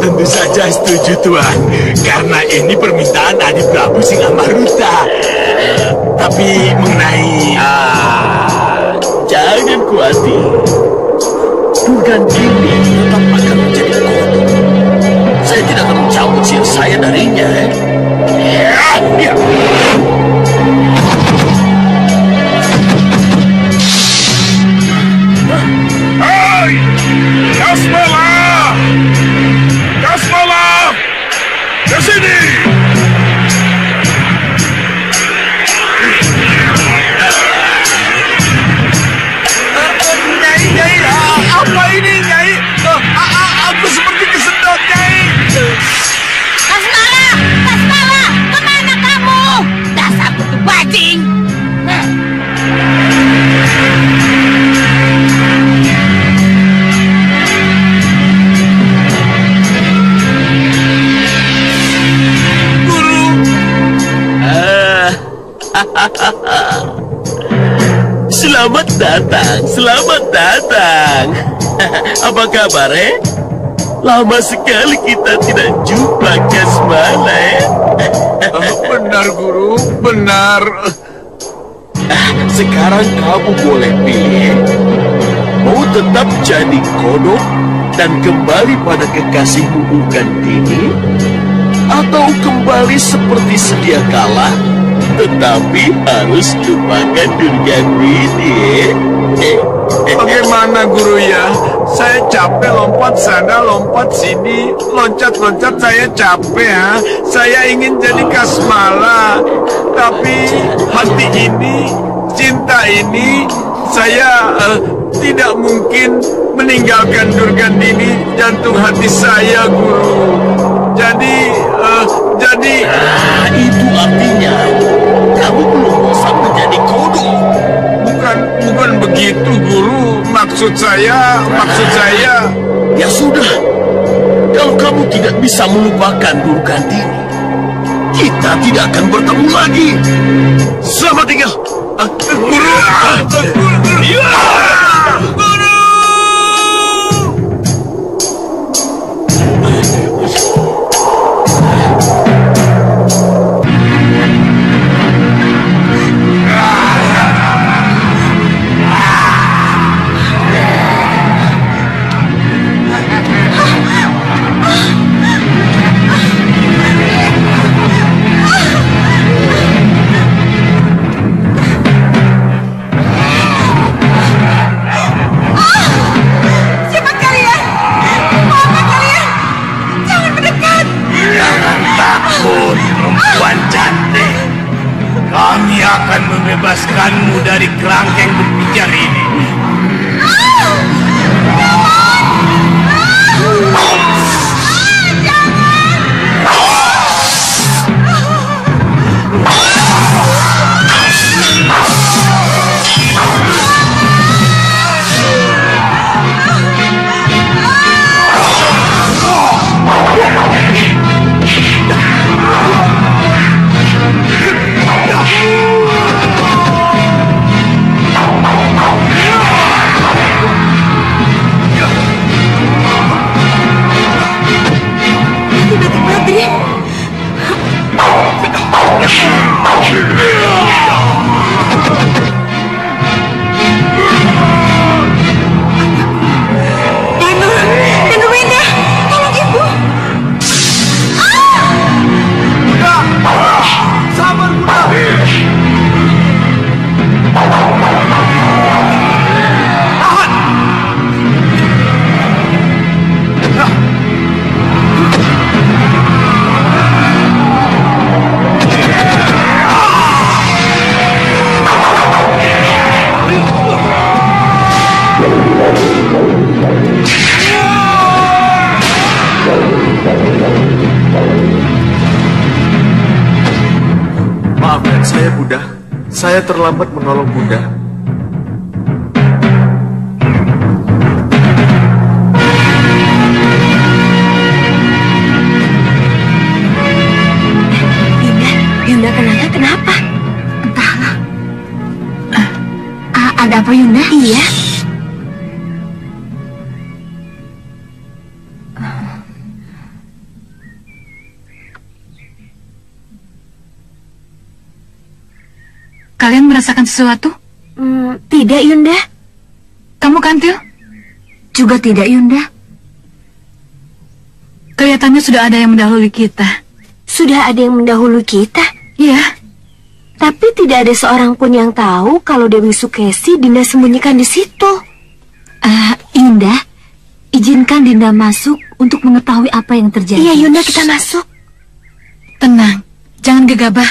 Speaker 7: Tentu saja setuju, Tuan. Karena ini permintaan Adi Prabu Singammaruta. Tapi mengenai...
Speaker 3: Jangan khawatir. Durgandini tetap akan menjadi kodok. Saya tidak akan mencabut sihir saya darinya, Hai, Kasmala! Kasmala! Ke sini! Nyai, apa ini, Nyai? Aku seperti kesedot, Nyai.
Speaker 8: Kasmala! Kasmala! Kemana kamu? Dasar kutu bajing!
Speaker 3: Selamat datang, selamat datang. Apa kabar, Lama sekali kita tidak jumpa, Kasmala,
Speaker 7: Benar, Guru, benar.
Speaker 3: Sekarang kamu boleh pilih. Mau tetap jadi kodok dan kembali pada kekasihmu Durgandini, atau kembali seperti sedia kala, tetapi harus lupakan Durgandini.
Speaker 7: Bagaimana, Guru ya? Saya capek lompat sana, lompat sini, loncat-loncat saya capek ya. Saya ingin jadi Kasmala, tapi hati ini, cinta ini, saya tidak mungkin meninggalkan Durgandini, jantung hati saya, Guru. Jadi
Speaker 3: itu artinya kamu belum bosan menjadi kodok.
Speaker 7: bukan begitu, Guru. Maksud saya.
Speaker 3: Ya sudah, kalau kamu tidak bisa melupakan Durgandini, kita tidak akan bertemu lagi. Selamat tinggal, Guru.
Speaker 7: Kami akan membebaskanmu dari kerangkeng berpijar ini. Maafkan saya, Buddha. Saya terlambat menolong Buddha.
Speaker 8: Yunda kenapa? Entahlah. Ada apa, Yunda? Iya.
Speaker 10: Kalian merasakan sesuatu?
Speaker 8: Tidak, Yunda.
Speaker 10: Kamu, Kantil?
Speaker 8: Juga tidak, Yunda.
Speaker 10: Kelihatannya sudah ada yang mendahului kita.
Speaker 11: sudah ada yang mendahului kita.
Speaker 10: Iya.
Speaker 11: Tapi tidak ada seorang pun yang tahu kalau Dewi Sukesi Dinda sembunyikan di situ.
Speaker 10: Yunda, izinkan Dinda masuk untuk mengetahui apa yang terjadi.
Speaker 11: Iya, Yunda, kita masuk.
Speaker 10: Tenang, jangan gegabah.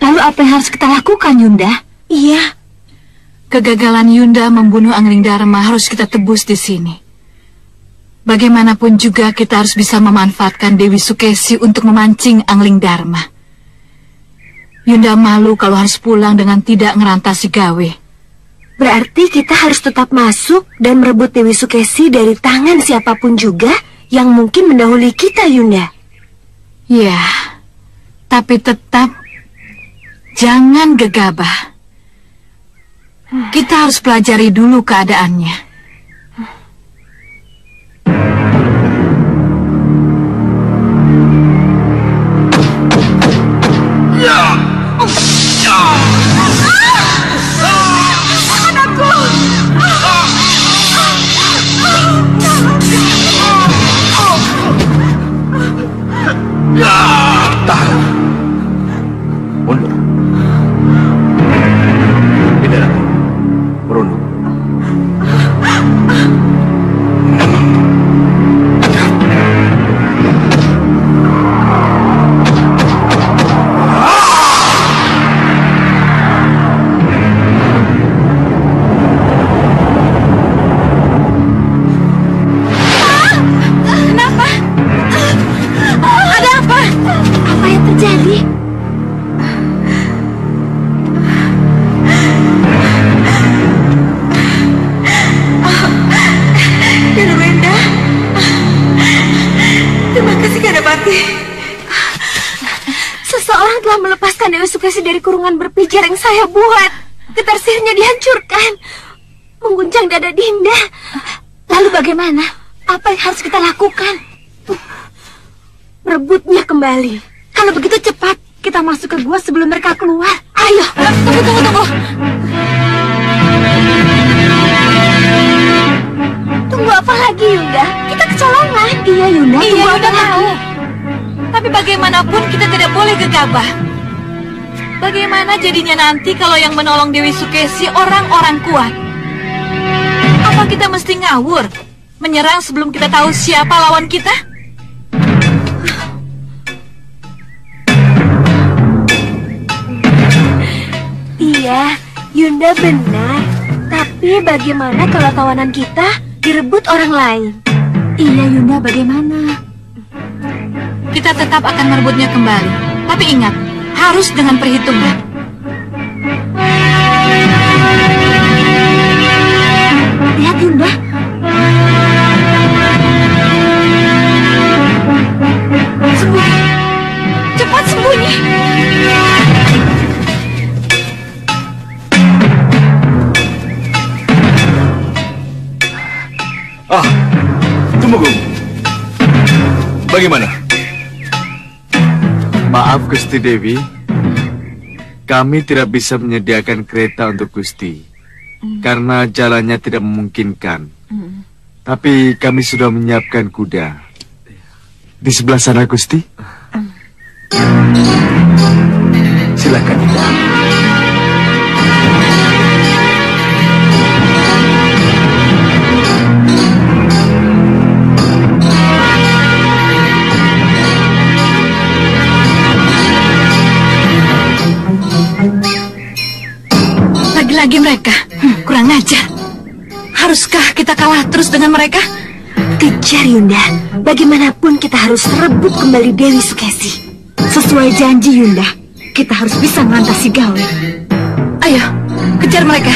Speaker 10: Lalu apa yang harus kita lakukan, Yunda?
Speaker 11: Iya.
Speaker 10: Kegagalan Yunda membunuh Angling Dharma harus kita tebus di sini. Bagaimanapun juga kita harus bisa memanfaatkan Dewi Sukesi untuk memancing Angling Dharma. Yunda malu kalau harus pulang dengan tidak ngerantasi gawe.
Speaker 11: Berarti kita harus tetap masuk dan merebut Dewi Sukesi dari tangan siapapun juga yang mungkin mendahului kita, Yunda.
Speaker 10: Ya, tapi tetap jangan gegabah. Kita harus pelajari dulu keadaannya.
Speaker 5: Tahan. Mundur. Tidak lagi. Merunduk.
Speaker 11: Seseorang telah melepaskan Dewi Sukesi dari kurungan berpijar yang saya buat. Getar sihirnya dihancurkan, mengguncang dada Dinda.
Speaker 10: Lalu bagaimana? Apa yang harus kita lakukan?
Speaker 11: Merebutnya kembali.
Speaker 10: Kalau begitu cepat kita masuk ke gua sebelum mereka keluar.
Speaker 11: Ayo, tunggu. Tunggu apa lagi, Yunda? Kita kecolongan.
Speaker 10: Iya, Yunda.
Speaker 11: Iya, Yunda tahu.
Speaker 10: Tapi bagaimanapun kita tidak boleh gegabah. Bagaimana jadinya nanti kalau yang menolong Dewi Sukesi orang-orang kuat? Apa kita mesti ngawur? Menyerang sebelum kita tahu siapa lawan kita?
Speaker 11: Iya, Yunda benar. Tapi bagaimana kalau tawanan kita direbut orang lain?
Speaker 10: Iya, Yunda, bagaimana? Kita tetap akan merebutnya kembali. Tapi ingat, harus dengan perhitungan.
Speaker 11: Lihat, Yunda.
Speaker 10: Sembunyi. Cepat sembunyi.
Speaker 5: Tunggu. Bagaimana?
Speaker 1: Maaf, Gusti Dewi. Kami tidak bisa menyediakan kereta untuk Gusti. Karena jalannya tidak memungkinkan. Tapi kami sudah menyiapkan kuda. Di sebelah sana, Gusti.
Speaker 5: Silakan.
Speaker 10: Lagi mereka, kurang ajar. Haruskah kita kalah terus dengan mereka?
Speaker 11: Kejar, Yunda. Bagaimanapun kita harus rebut kembali Dewi Sukesi.
Speaker 10: Sesuai janji, Yunda, kita harus bisa mengatasi gawe. Ayo, kejar mereka.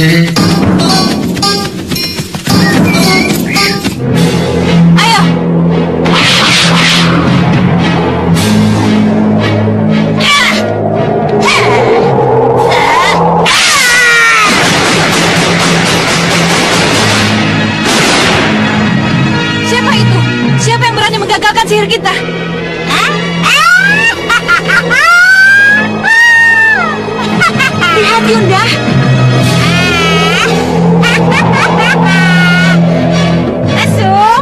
Speaker 10: Ayo. Siapa itu? Siapa yang berani menggagalkan sihir kita? Lihat Yunda.
Speaker 8: Masuk.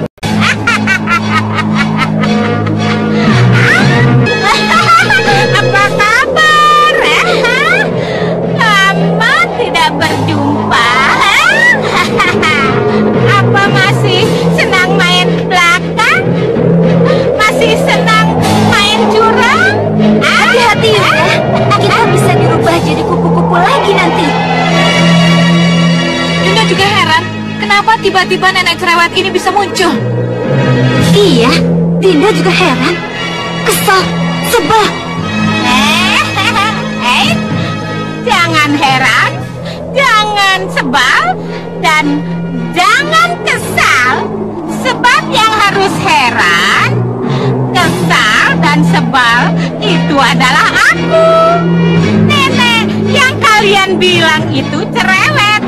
Speaker 8: Apa kabar? Lama tidak berjumpa. Apa masih senang main belakang? Masih senang main curang?
Speaker 11: Hati-hati ya, kita bisa dirubah jadi kupu-kupu lagi nanti.
Speaker 10: Yunda juga heran, kenapa tiba-tiba nenek cerewet ini bisa muncul?
Speaker 11: Iya, Dinda juga heran. Kesal, sebel.
Speaker 8: Jangan heran, jangan sebal, dan jangan kesal. Sebab yang harus heran, kesal, dan sebal itu adalah aku. Nenek yang kalian bilang itu cerewet.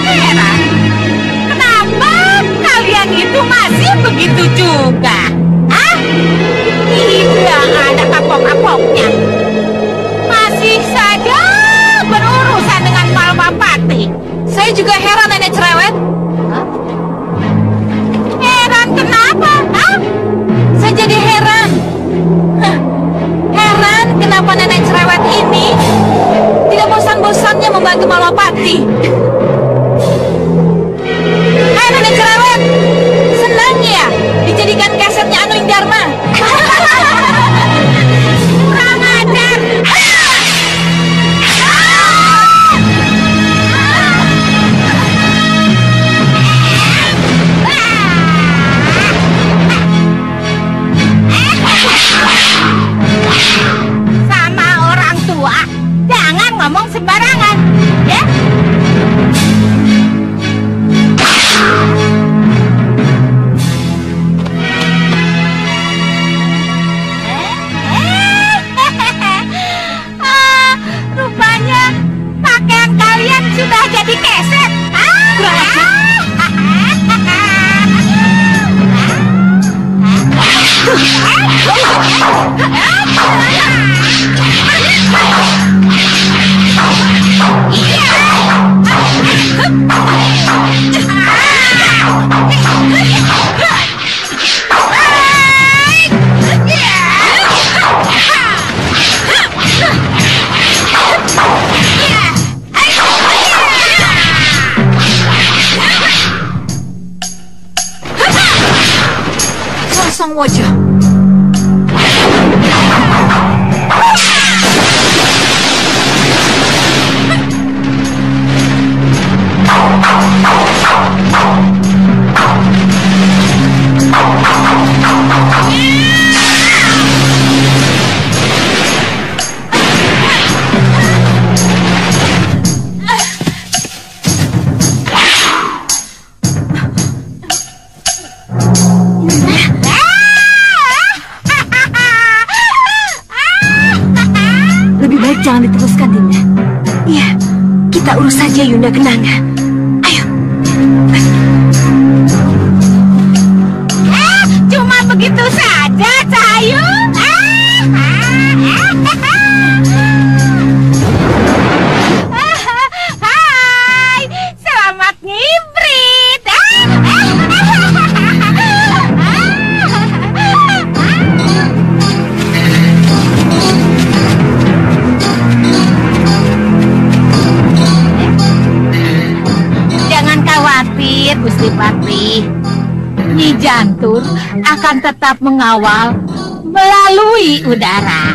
Speaker 8: Heran, kenapa kalian itu masih begitu juga? Tidak ada kapok-kapoknya. Masih saja berurusan dengan Malwapati.
Speaker 10: Saya juga heran nenek cerewet.
Speaker 8: Heran kenapa?
Speaker 10: Saya jadi heran. Heran kenapa nenek cerewet ini tidak bosan-bosannya membantu Malwapati. Hai nenek cerewet, senang ya dijadikan kasetnya Anu Ing Dharma.
Speaker 8: Kurang ajar. Sama orang tua, jangan ngomong sembarangan, ya? Rupanya pakaian kalian sudah jadi keset.
Speaker 10: Kurang ajar. Sang wajah.
Speaker 11: Jangan diteruskan, Dinda. Iya, kita urus saja Yunda Kenanga. Ayo.
Speaker 8: Cuma begitu saja, Cahayu. Hai, selamat ngibrit. Gusti Patih, Nyi Jantur akan tetap mengawal melalui udara.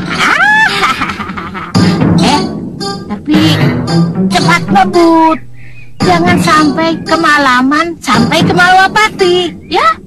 Speaker 8: Tapi cepat ngebut, jangan sampai kemalaman sampai ke Malwapati, ya?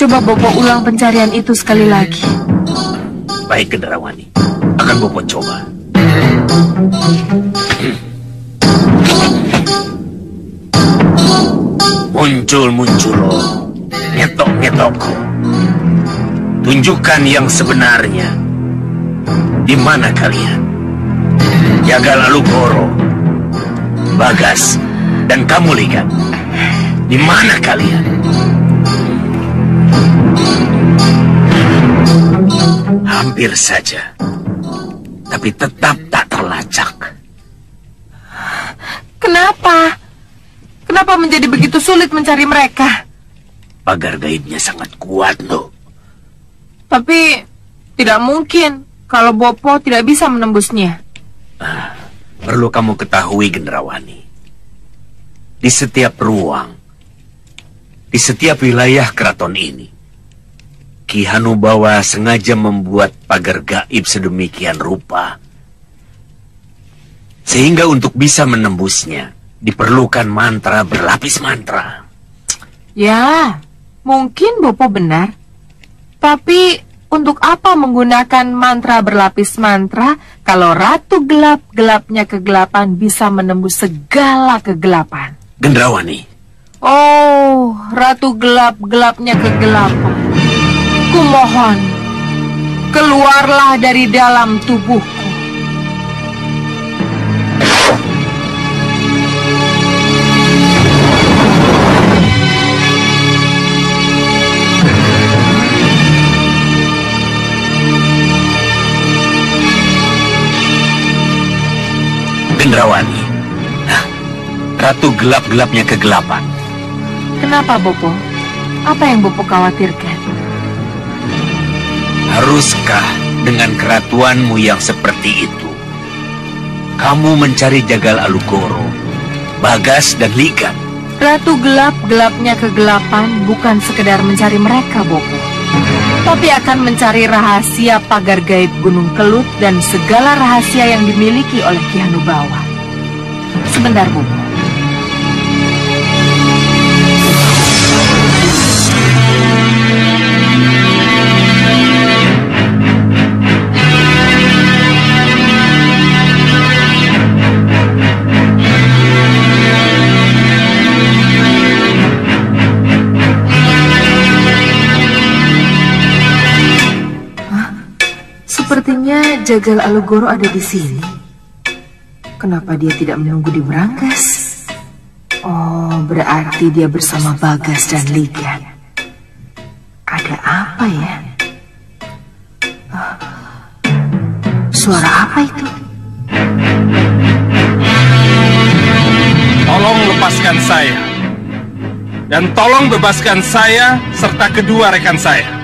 Speaker 4: Coba Bopo ulang pencarian itu sekali lagi.
Speaker 3: Baik, Gendrawani. Akan Bopo coba. Muncul lo. Ngetok. Tunjukkan yang sebenarnya. Di mana kalian? Jagal Alugoro, Bagas, dan kamu Ligan. Di mana kalian? Hampir saja, tapi tetap tak terlacak.
Speaker 4: Kenapa? Kenapa menjadi begitu sulit mencari mereka?
Speaker 3: Pagar gaibnya sangat kuat, loh.
Speaker 4: Tapi tidak mungkin kalau Bopo tidak bisa menembusnya.
Speaker 3: Perlu kamu ketahui, Gendrawani. Di setiap ruang, di setiap wilayah keraton ini, Ki Hanubawa sengaja membuat pagar gaib sedemikian rupa, sehingga untuk bisa menembusnya diperlukan mantra berlapis mantra.
Speaker 4: Ya, mungkin Bopo benar. Tapi untuk apa menggunakan mantra berlapis mantra kalau Ratu Gelap-gelapnya kegelapan bisa menembus segala kegelapan?
Speaker 3: Gendrawani.
Speaker 4: Oh, Ratu Gelap-gelapnya kegelapan. Kumohon, keluarlah dari dalam tubuhku.
Speaker 3: Gendrawani, Ratu Gelap-gelapnya kegelapan.
Speaker 4: Kenapa, Bopo? Apa yang Bopo khawatirkan?
Speaker 3: Haruskah dengan keratuanmu yang seperti itu, kamu mencari Jagal Alugoro, Bagas, dan Ligan?
Speaker 4: Ratu Gelap-gelapnya kegelapan bukan sekedar mencari mereka, Bopo, tapi akan mencari rahasia pagar gaib Gunung Kelut dan segala rahasia yang dimiliki oleh Ki Hanubawa. Sebentar, Bopo. Sepertinya Jagal Alugoro ada di sini. Kenapa dia tidak menunggu di Brangas? Oh, berarti dia bersama Bagas dan Ligan. Ada apa ya? Suara apa itu?
Speaker 9: Tolong lepaskan saya. Dan tolong bebaskan saya serta kedua rekan saya.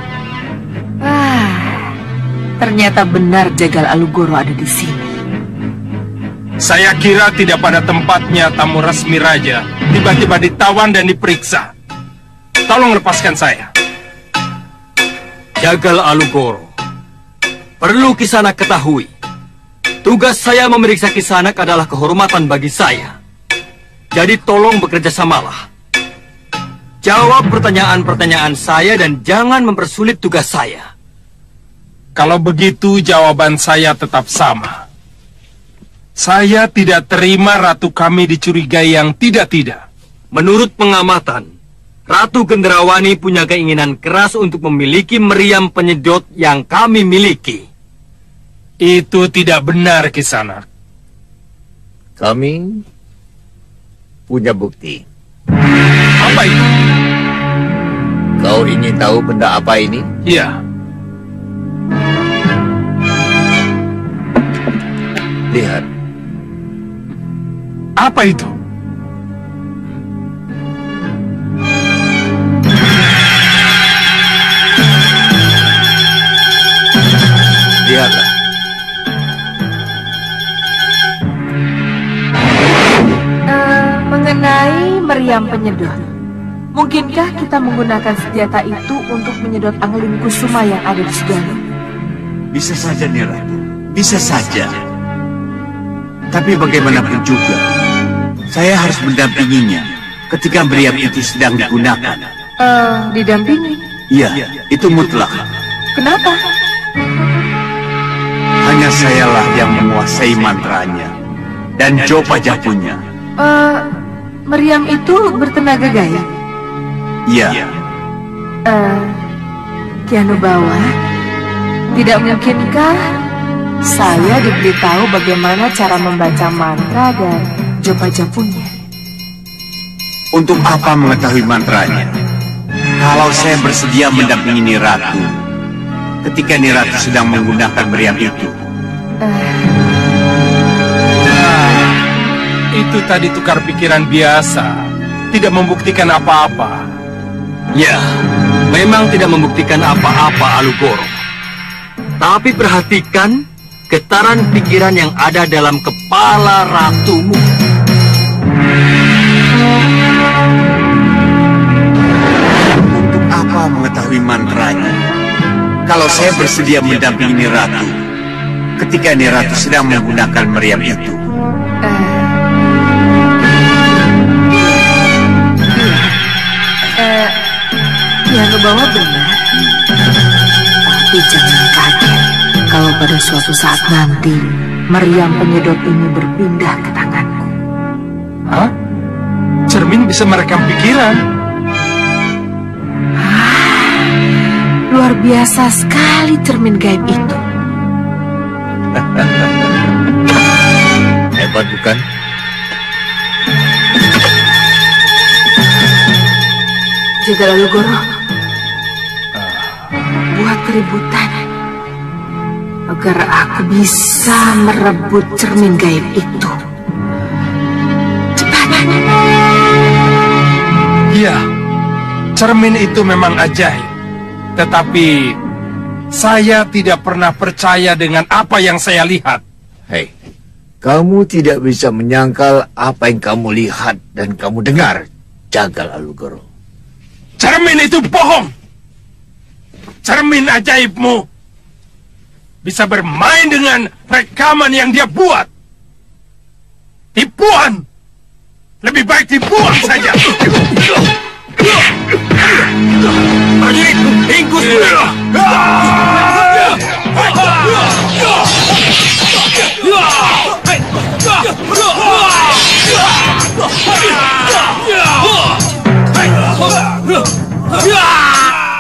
Speaker 4: Ternyata benar Jagal Alugoro ada di sini.
Speaker 9: Saya kira tidak pada tempatnya tamu resmi raja tiba-tiba ditawan dan diperiksa. Tolong lepaskan saya.
Speaker 2: Jagal Alugoro, perlu Kisanak ketahui, tugas saya memeriksa Kisanak adalah kehormatan bagi saya. Jadi tolong bekerja samalah. Jawab pertanyaan-pertanyaan saya dan jangan mempersulit tugas saya.
Speaker 9: Kalau begitu jawaban saya tetap sama. Saya tidak terima ratu kami dicurigai yang tidak-tidak.
Speaker 2: Menurut pengamatan, Ratu Gendrawani punya keinginan keras untuk memiliki meriam penyedot yang kami miliki.
Speaker 9: Itu tidak benar, Kisanak.
Speaker 12: Kami punya bukti.
Speaker 9: Apa itu?
Speaker 12: Kau ingin tahu benda apa ini?
Speaker 9: Ya.
Speaker 12: Lihat.
Speaker 9: Apa itu?
Speaker 12: Lihatlah.
Speaker 4: Mengenai meriam penyedot, mungkinkah kita menggunakan senjata itu untuk menyedot angling kusuma yang ada di Sudano?
Speaker 7: Bisa saja, Niratu. Bisa saja. Tapi bagaimanapun juga, saya harus mendampinginya ketika meriam itu sedang digunakan.
Speaker 4: Didampingi?
Speaker 7: Iya, itu mutlak.
Speaker 4: Kenapa?
Speaker 7: Hanya sayalah yang menguasai mantranya dan Jopa Japunya.
Speaker 4: Meriam itu bertenaga gaib?
Speaker 7: Iya.
Speaker 4: Ki Hanubawa, tidak mungkinkah saya diberitahu bagaimana cara membaca mantra dan Jopa Japunya?
Speaker 7: Untuk apa mengetahui mantranya? Kalau saya bersedia mendampingi Niratu ketika Niratu sedang menggunakan meriam itu.
Speaker 9: Itu tadi tukar pikiran biasa, tidak membuktikan apa-apa.
Speaker 2: Ya, memang tidak membuktikan apa-apa, Alugoro. Tapi perhatikan getaran pikiran yang ada dalam kepala ratumu.
Speaker 7: Untuk apa mengetahui mantranya? Kalau saya bersedia mendampingi Niratu ketika Niratu sedang menggunakan meriam itu.
Speaker 4: Ki Hanubawa benar. Tapi jangan kaget kalau pada suatu saat nanti meriam penyedot ini berpindah ke tanganku.
Speaker 9: Hah? Cermin bisa merekam pikiran?
Speaker 4: Luar biasa sekali cermin gaib itu.
Speaker 12: Hebat bukan?
Speaker 4: Jaga Alugoro, buat keributan agar aku bisa merebut cermin gaib itu. Cepat.
Speaker 9: Iya, cermin itu memang ajaib. Tetapi saya tidak pernah percaya dengan apa yang saya lihat.
Speaker 12: Hei, kamu tidak bisa menyangkal apa yang kamu lihat dan kamu dengar, Jagal Alugoro.
Speaker 9: Cermin itu bohong. Cermin ajaibmu bisa bermain dengan rekaman yang dia buat. Tipuan. Lebih baik dibuang saja.
Speaker 2: Prajurit, ingkus mereka.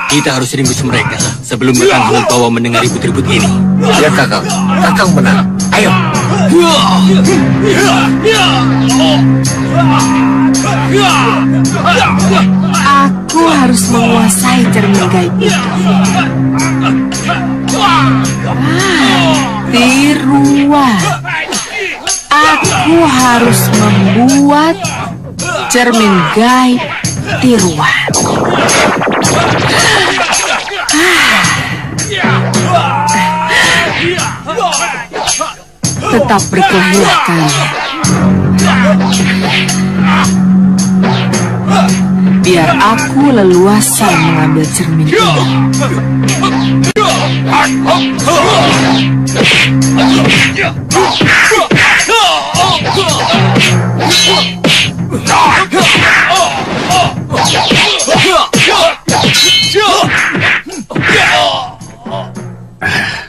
Speaker 2: Kita harus ringkus mereka sebelum Kakang Hanubawa mendengar ribut-ribut ini.
Speaker 12: Ya Kakang, Kakang menang. Ayo.
Speaker 4: Aku harus menguasai cermin gaib itu. Tiruan. Aku harus membuat cermin gaib tiruan. Tetap berkelahilah kalian. Biar aku leluasa mengambil cermin ini.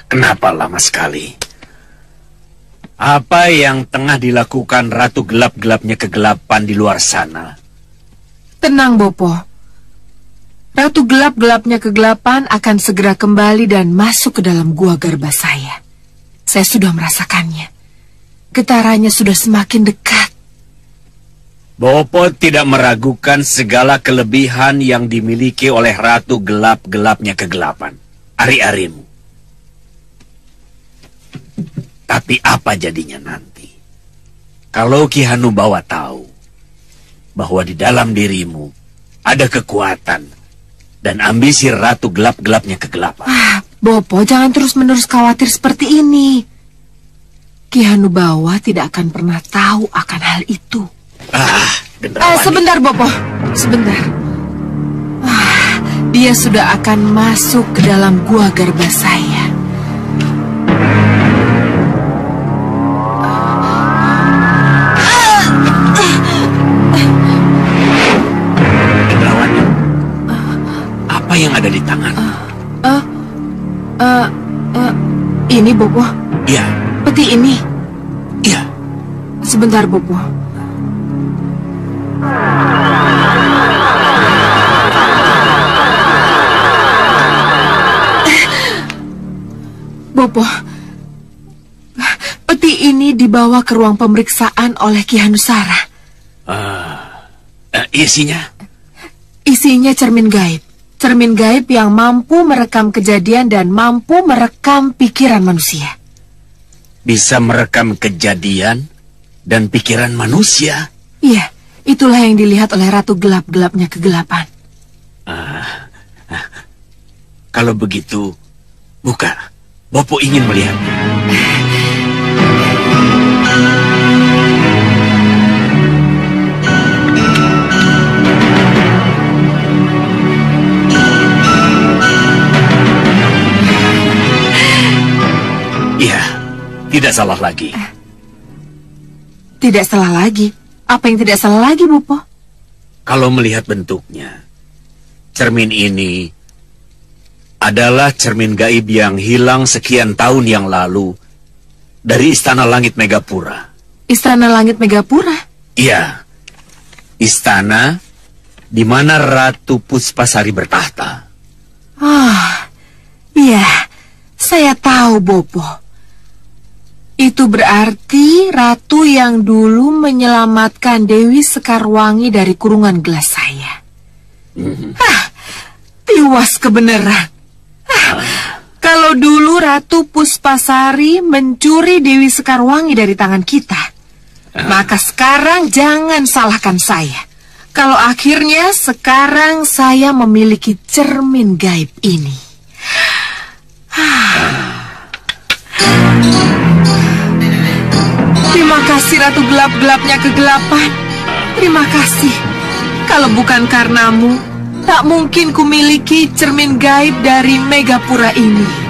Speaker 7: Kenapa lama sekali? Apa yang tengah dilakukan Ratu Gelap-Gelapnya Kegelapan di luar sana?
Speaker 4: Tenang, Bopo. Ratu Gelap-Gelapnya Kegelapan akan segera kembali dan masuk ke dalam gua garba saya. Saya sudah merasakannya. Getarannya sudah semakin dekat.
Speaker 7: Bopo tidak meragukan segala kelebihan yang dimiliki oleh Ratu Gelap-Gelapnya Kegelapan, Ari-Arimu. Tapi apa jadinya nanti? Kalau Ki Hanubawa tahu bahwa di dalam dirimu ada kekuatan dan ambisi Ratu Gelap-Gelapnya Kegelapan.
Speaker 4: Bopo, jangan terus-menerus khawatir seperti ini. Ki Hanubawa tidak akan pernah tahu akan hal itu. Sebentar, Bopo. Sebentar. Dia sudah akan masuk ke dalam gua Garbasaya.
Speaker 7: Gendrawan, apa yang ada di tangan?
Speaker 4: Ini, Bopo.
Speaker 7: Iya.
Speaker 4: Peti ini.
Speaker 7: Iya.
Speaker 4: Sebentar, Bopo. Bopo, peti ini dibawa ke ruang pemeriksaan oleh Ki Hanusara.
Speaker 7: Isinya?
Speaker 4: Isinya cermin gaib. Cermin gaib yang mampu merekam kejadian dan mampu merekam pikiran manusia.
Speaker 7: Bisa merekam kejadian dan pikiran manusia?
Speaker 4: Iya, itulah yang dilihat oleh Ratu Gelap-Gelapnya Kegelapan.
Speaker 7: Kalau begitu, buka. Bopo ingin melihat. Iya, tidak salah lagi.
Speaker 4: Tidak salah lagi? Apa yang tidak salah lagi, Bopo?
Speaker 7: Kalau melihat bentuknya, cermin ini adalah cermin gaib yang hilang sekian tahun yang lalu dari Istana Langit Megapura.
Speaker 4: Istana Langit Megapura?
Speaker 7: Iya, istana di mana Ratu Puspasari bertahta.
Speaker 4: Iya, saya tahu, Bopo. Itu berarti ratu yang dulu menyelamatkan Dewi Sekarwangi dari kurungan gelas saya. Tiwas kebenaran. Kalau dulu Ratu Puspasari mencuri Dewi Sekarwangi dari tangan kita, maka sekarang jangan salahkan saya. Kalau akhirnya sekarang saya memiliki cermin gaib ini. Terima kasih Ratu Gelap-Gelapnya Kegelapan. Terima kasih. Kalau bukan karenamu, tak mungkin kumiliki cermin gaib dari Megapura ini.